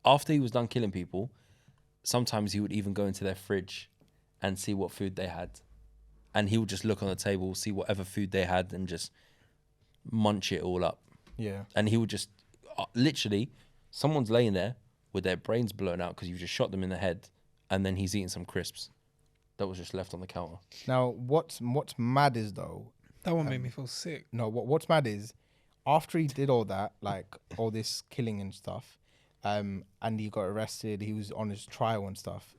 after he was done killing people, sometimes he would even go into their fridge and see what food they had, and he would just look on the table, see whatever food they had, and just munch it all up. Yeah. And he would just literally, someone's laying there with their brains blown out because you just shot them in the head, and then he's eating some crisps that was just left on the counter. Now what's mad is though. that one made me feel sick. No, what's mad is after he did all that, like all this killing and stuff, and he got arrested, he was on his trial and stuff.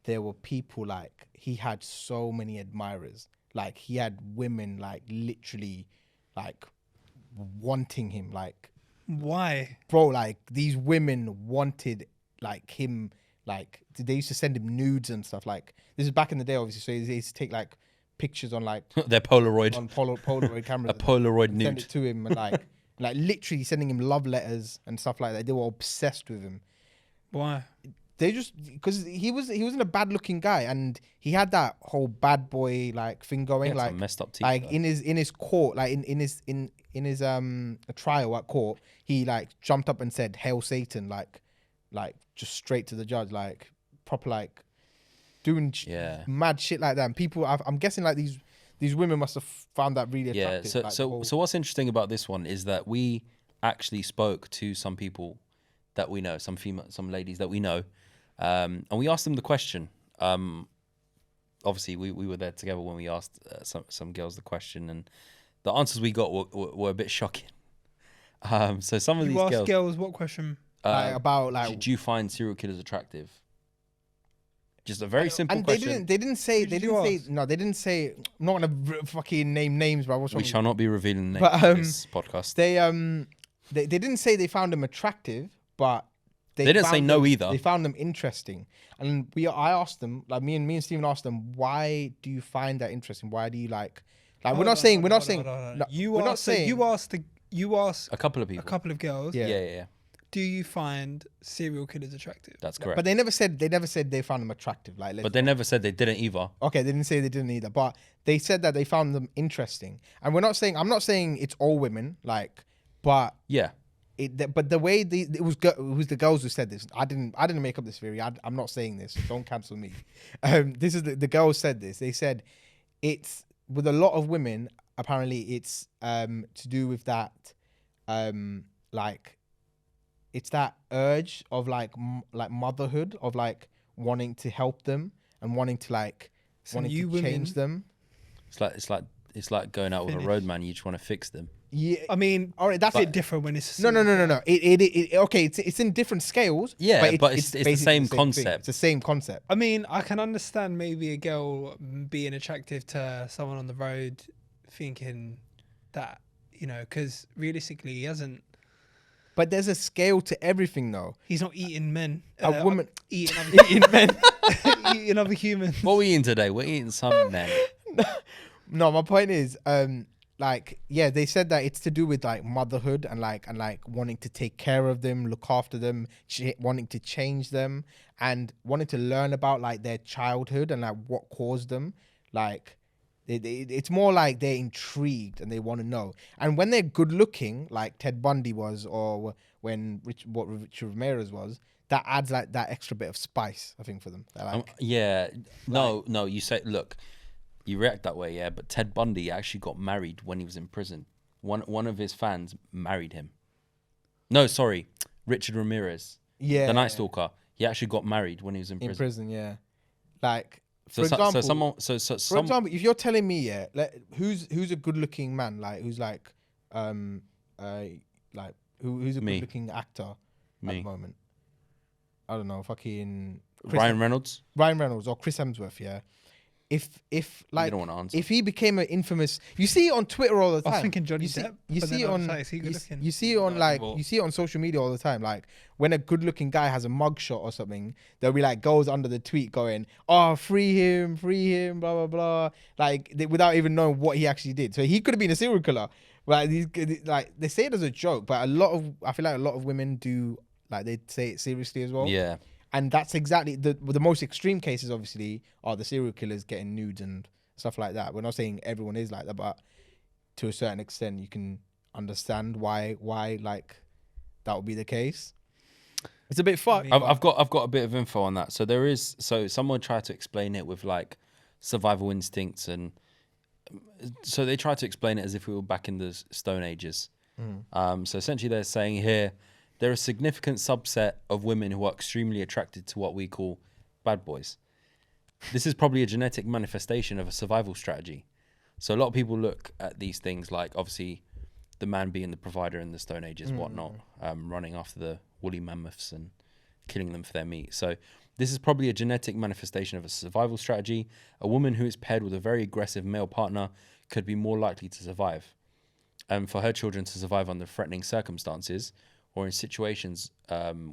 There were people like he had so many admirers. Like he had women like literally like wanting him. Like Why? bro, like these women wanted like him. Like they used to send him nudes and stuff. Like this is back in the day, obviously. So they used to take like pictures on like Their Polaroid, on Polaroid cameras. a Polaroid and send nude. it to him and like like literally sending him love letters and stuff like that. They were obsessed with him. Why? They just because he wasn't a bad looking guy and he had that whole bad boy like thing He going had like some messed up teeth. like though. in his court like in his trial at court he like jumped up and said "Hail Satan" like just straight to the judge like proper like doing Yeah. mad shit like that and people I'm guessing like these women must have found that really Yeah. attractive. So like, the so whole- so what's interesting about this one is that we actually spoke to some people that we know, some ladies that we know, and we asked them the question. Obviously, we were there together when we asked some girls the question, and the answers we got were a bit shocking. So some of You these asked girls, girls what question? like, about like do you find serial killers attractive? Just a very simple and question. they didn't say Who did you ask? no they didn't say I'm not gonna fucking name names but what's wrong We with shall not be revealing names But, on this podcast. they didn't say they found him attractive, but They didn't say found no them- either. They found them interesting, and I asked them, like me and Steven asked them, why do you find that interesting? Why do you like we're not saying no, we're not saying You asked A couple of a people. couple of girls. Yeah. Yeah. Do you find serial killers attractive? That's correct. but they never said they found them attractive. Like, But they never said they didn't either. okay, they didn't say they didn't either, but they said that they found them interesting. And I'm not saying it's all women, like, but Yeah. but the way it was the girls who said this. I didn't make up this theory. I'm not saying this. Don't cancel me. This is the girls said this. They said it's with a lot of women. Apparently, it's to do with that, like, it's that urge of like motherhood, of like wanting to help them and wanting to like So wanting you to women- change them. It's like going out with a Finish. roadman. You just want to fix them. Yeah. I mean, All right, that's it's a it. bit different when it's No. Okay, it's in different scales. Yeah, but it's the basically same thing. concept. It's the same concept. I mean, I can understand maybe a girl being attractive to someone on the road, thinking that, you know, because realistically, he hasn't. But there's a scale to everything, though. He's not eating men. A woman eating other, eating men. eating other humans. What are we eating today? We're eating some men. No, my point is, like, yeah, they said that it's to do with like motherhood and like wanting to take care of them, look after them, wanting to change them, and wanting to learn about like their childhood and like what caused them. Like, it's more like they're intrigued and they want to know. And when they're good looking, like Ted Bundy was, or when Richard Ramirez was, that adds like that extra bit of spice, I think, for them. They're like, Yeah. No. You say, look, you react that way, yeah. But Ted Bundy actually got married when he was in prison. One of his fans married him. No, sorry, Richard Ramirez, yeah, the Night Stalker. He actually got married when he was in in prison. prison, yeah. Like, So, for example, so for some example, if you're telling me, yeah, like, who's a good looking man, like who's like who's a Me. good looking actor at Me. the moment? I don't know, fucking Ryan Reynolds. Ryan Reynolds or Chris Hemsworth, yeah. If like you don't want to answer. if he became an infamous, you see it on Twitter all the time. I was thinking Johnny you see, Depp. You but see then it I was on like, is he good looking? you see it on No, like well- you see it on social media all the time. Like when a good looking guy has a mugshot or something, there'll be like girls under the tweet going, "Oh, free him, blah blah blah," like without even knowing what he actually did. So he could have been a serial killer. Like like they say it as a joke, but I feel like a lot of women do, like, they say it seriously as well. Yeah. And that's exactly the most extreme cases. Obviously, are the serial killers getting nudes and stuff like that. We're not saying everyone is like that, but to a certain extent, you can understand why like that would be the case. It's a bit fucked. I've got a bit of info on that. So someone tried to explain it with like survival instincts, and so they tried to explain it as if we were back in the Stone Ages. So essentially, they're saying here there are a significant subset of women who are extremely attracted to what we call bad boys. This is probably a genetic manifestation of a survival strategy. So a lot of people look at these things like, obviously, the man being the provider in the Stone Ages, whatnot, running after the woolly mammoths and killing them for their meat. So this is probably a genetic manifestation of a survival strategy. A woman who is paired with a very aggressive male partner could be more likely to survive. And for her children to survive under threatening circumstances or in situations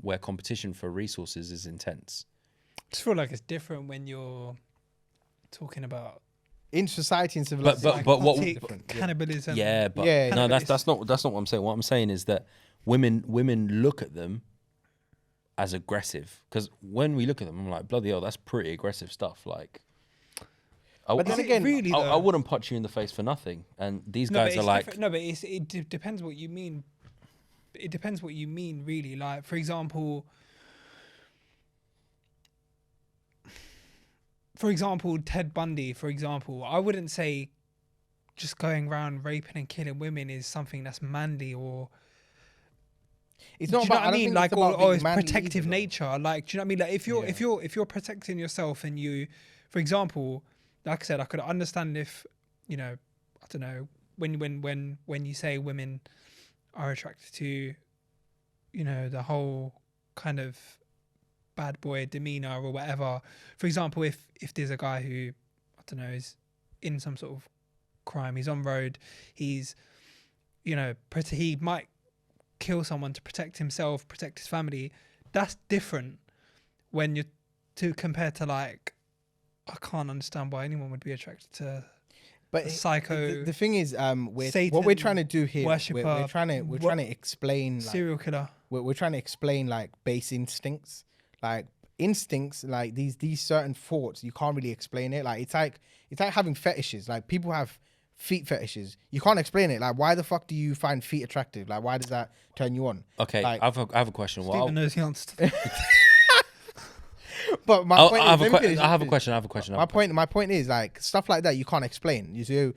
where competition for resources is intense. I just feel like it's different when you're talking about In society and civilization, but what- different. Yeah. cannibalism. Yeah, but Yeah, no, yeah. that's not what I'm saying. What I'm saying is that women look at them as aggressive, because when we look at them, I'm like, bloody hell, that's pretty aggressive stuff. Like, But then Is it again, really, I though? wouldn't punch you in the face for nothing. And these No, but guys are it's like, different. No, but it depends what you mean. It depends what you mean, really. Like, for example, Ted Bundy, for example, I wouldn't say just going around raping and killing women is something that's manly, or it's do not you know about, what I mean? think Like, about or being it's manly protective either, though. nature. Like, do you know what I mean? Like, Yeah. if you're protecting yourself and you, for example, like I said, I could understand if, you know, I don't know, when you say women are attracted to, you know, the whole kind of bad boy demeanor or whatever. For example, if there's a guy who, I don't know, is in some sort of crime, he's on road, he's, you know, he might kill someone to protect himself, protect his family. that's different when you're to compare to like. I can't understand why anyone would be attracted to But a psycho the thing is, what we're Satan trying to do here, we're worshipper, trying to explain, like, serial killer. we're trying to explain like base instincts, like instincts, like these certain thoughts. You can't really explain it. Like it's like having fetishes. Like people have feet fetishes. You can't explain it. Like why the fuck do you find feet attractive? Like why does that turn you on? Okay, Like, I have a question. Stephen knows the answer to that. But my point I is, have let me finish, I have a question. My point is like stuff like that you can't explain. You see,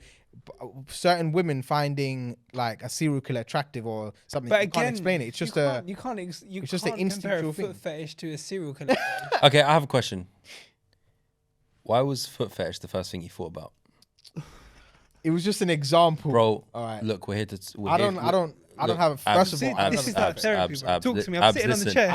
certain women finding like a serial killer attractive or something. But You can't explain it. It's just a. you can't it's just can't an compare a instinctual foot thing. fetish to a serial killer. Okay, I have a question. Why was foot fetish the first thing you thought about, It was just an example, bro? All right. Look, we're here to. I don't have. First of See, all, I this don't is have- that therapy, abs, bro. abs, Talk to me. I'm abs, sitting on the listen. chair.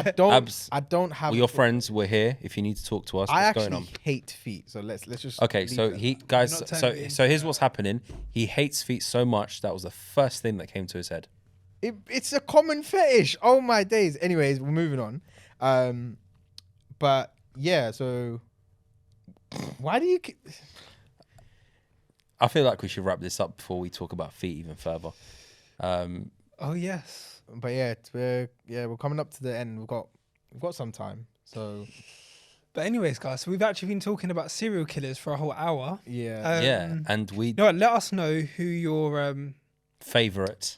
I don't have. Well, your friends, we're here. If you need to talk to us, I what's going actually on? hate feet, so let's just. Okay, leave so it at he that. guys, You're not so telling me. so here's what's happening. He hates feet so much that was the first thing that came to his head. It's a common fetish. Oh my days. Anyways, we're moving on. But yeah, so why do you? I feel like we should wrap this up before we talk about feet even further. Oh yes. But yeah, we're coming up to the end. We've got some time. So But anyways, guys, so we've actually been talking about serial killers for a whole hour. yeah, Yeah, and we You know what, let us know who your favorite,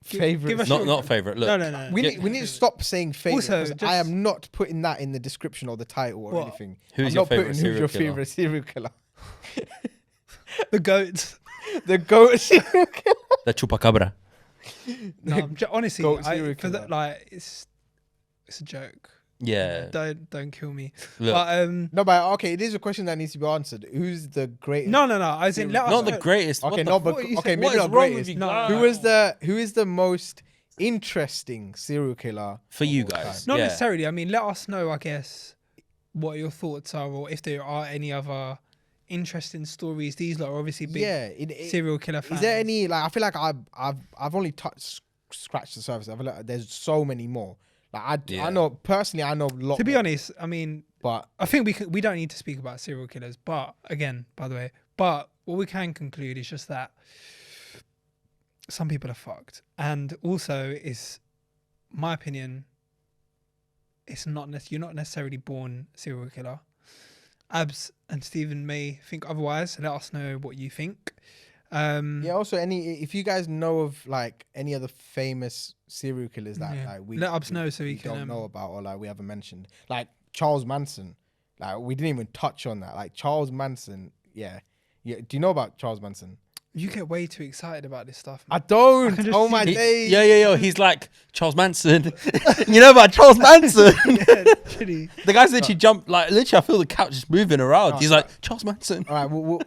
favorite. give us not your- not favorite. Look, No. we need to stop saying favorite. Also, 'Cause just- I am not putting that in the description or the title or What? anything. Who's I'm your not putting favourite who's serial your killer? favorite serial killer. the goats. The goat serial killer. the chupacabra. No, honestly, Goat serial for the, killer. like it's a joke. Yeah, Don't kill me. look, But No, but okay, it is a question that needs to be answered. Who's the greatest? no. I was in. Let us not the know. greatest. Okay, what the no, but fuck are you okay, saying? maybe What is not wrong greatest. with you No, guys? Who is the most interesting serial killer For you of all guys. time? Not Yeah. necessarily. I mean, let us know, I guess, what your thoughts are, or if there are any other interesting stories. These lot are obviously big Yeah, serial killer fans. is there any like? I feel like I've only scratched the surface. I feel like there's so many more. Like Yeah. I know personally, I know a lot. To be more, honest, I mean, but I think we don't need to speak about serial killers. But again, by the way, but what we can conclude is just that some people are fucked, and also is my opinion. It's not you're not necessarily born a serial killer. Abs and Stephen may think otherwise. Let us know what you think. yeah. Also, if you guys know of like any other famous serial killers that Yeah. like we Let us know so we don't can, know about or like we haven't mentioned, like Charles Manson. Like we didn't even touch on that. Like Charles Manson. Yeah. Do you know about Charles Manson? You get way too excited about this stuff. I don't. can just Oh see- my He- days. yeah. He's like Charles Manson. You know about Charles Manson? Literally. The guy's literally jumped like literally. I feel the couch just moving around. No, He's no. like Charles Manson. All right.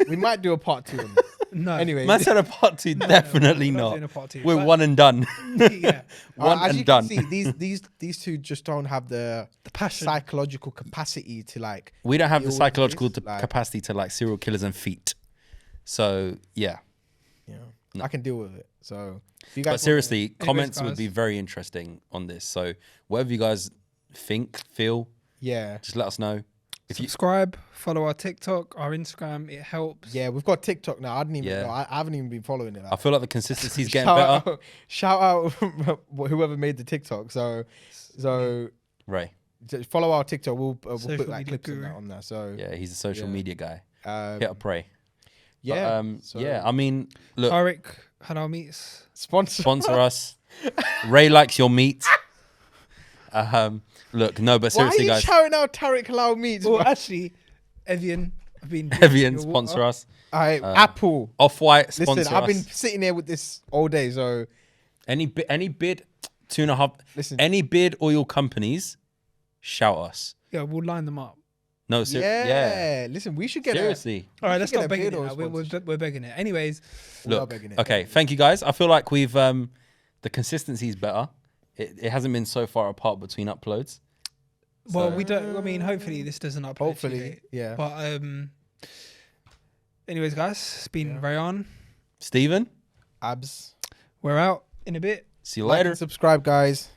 We might do a part 2 on this. No. Anyway, Man said a part two. Definitely we're not. doing a part two, We're but- one and done. Yeah. One as and you done. can see, these two just don't have the passion. psychological capacity to like. We don't have deal the with psychological this, like- capacity to like serial killers and feet. So yeah. You know, No. I can deal with it. So, if you guys But seriously, comments would guys. be very interesting on this. So whatever you guys think, feel, yeah, just let us know. If you Subscribe, follow our TikTok, our Instagram. It helps. yeah, we've got TikTok now. I didn't even Yeah. know. I haven't even been following it. I feel like the consistency's getting shout better. Out, shout out whoever made the TikTok. So Ray. just follow our TikTok. We'll Social put like media clips and guru. that on there. So Yeah, he's a social Yeah. media guy. um, Hit up Ray. yeah, But, so yeah. I mean, look, Tariq, Halal Meats. sponsor. us. Ray likes your meat. Look, no, but Why are seriously, you guys, shouting out Tariq Halal Meats? Well, bro? actually, Evian. I've been Evian sponsor us. Alright, Apple. Off-White sponsor Listen, I've us. been sitting here with this all day. So Any bid, 2.5. listen, Any bid oil companies, shout us. Yeah, we'll line them up. No, yeah, listen, we should get seriously. All right, should let's get stop a begging it. beard oil Now. sponsorship. We're begging it. Anyways, We are Look, begging it. okay, thank you guys. I feel like we've the consistency is better. It hasn't been so far apart between uploads. well, So- we don't. I mean, hopefully this doesn't upload. Hopefully, today. yeah. But anyways, guys, it's been Rayon. Steven, Abs. We're out in a bit. see you Like later. and subscribe, guys.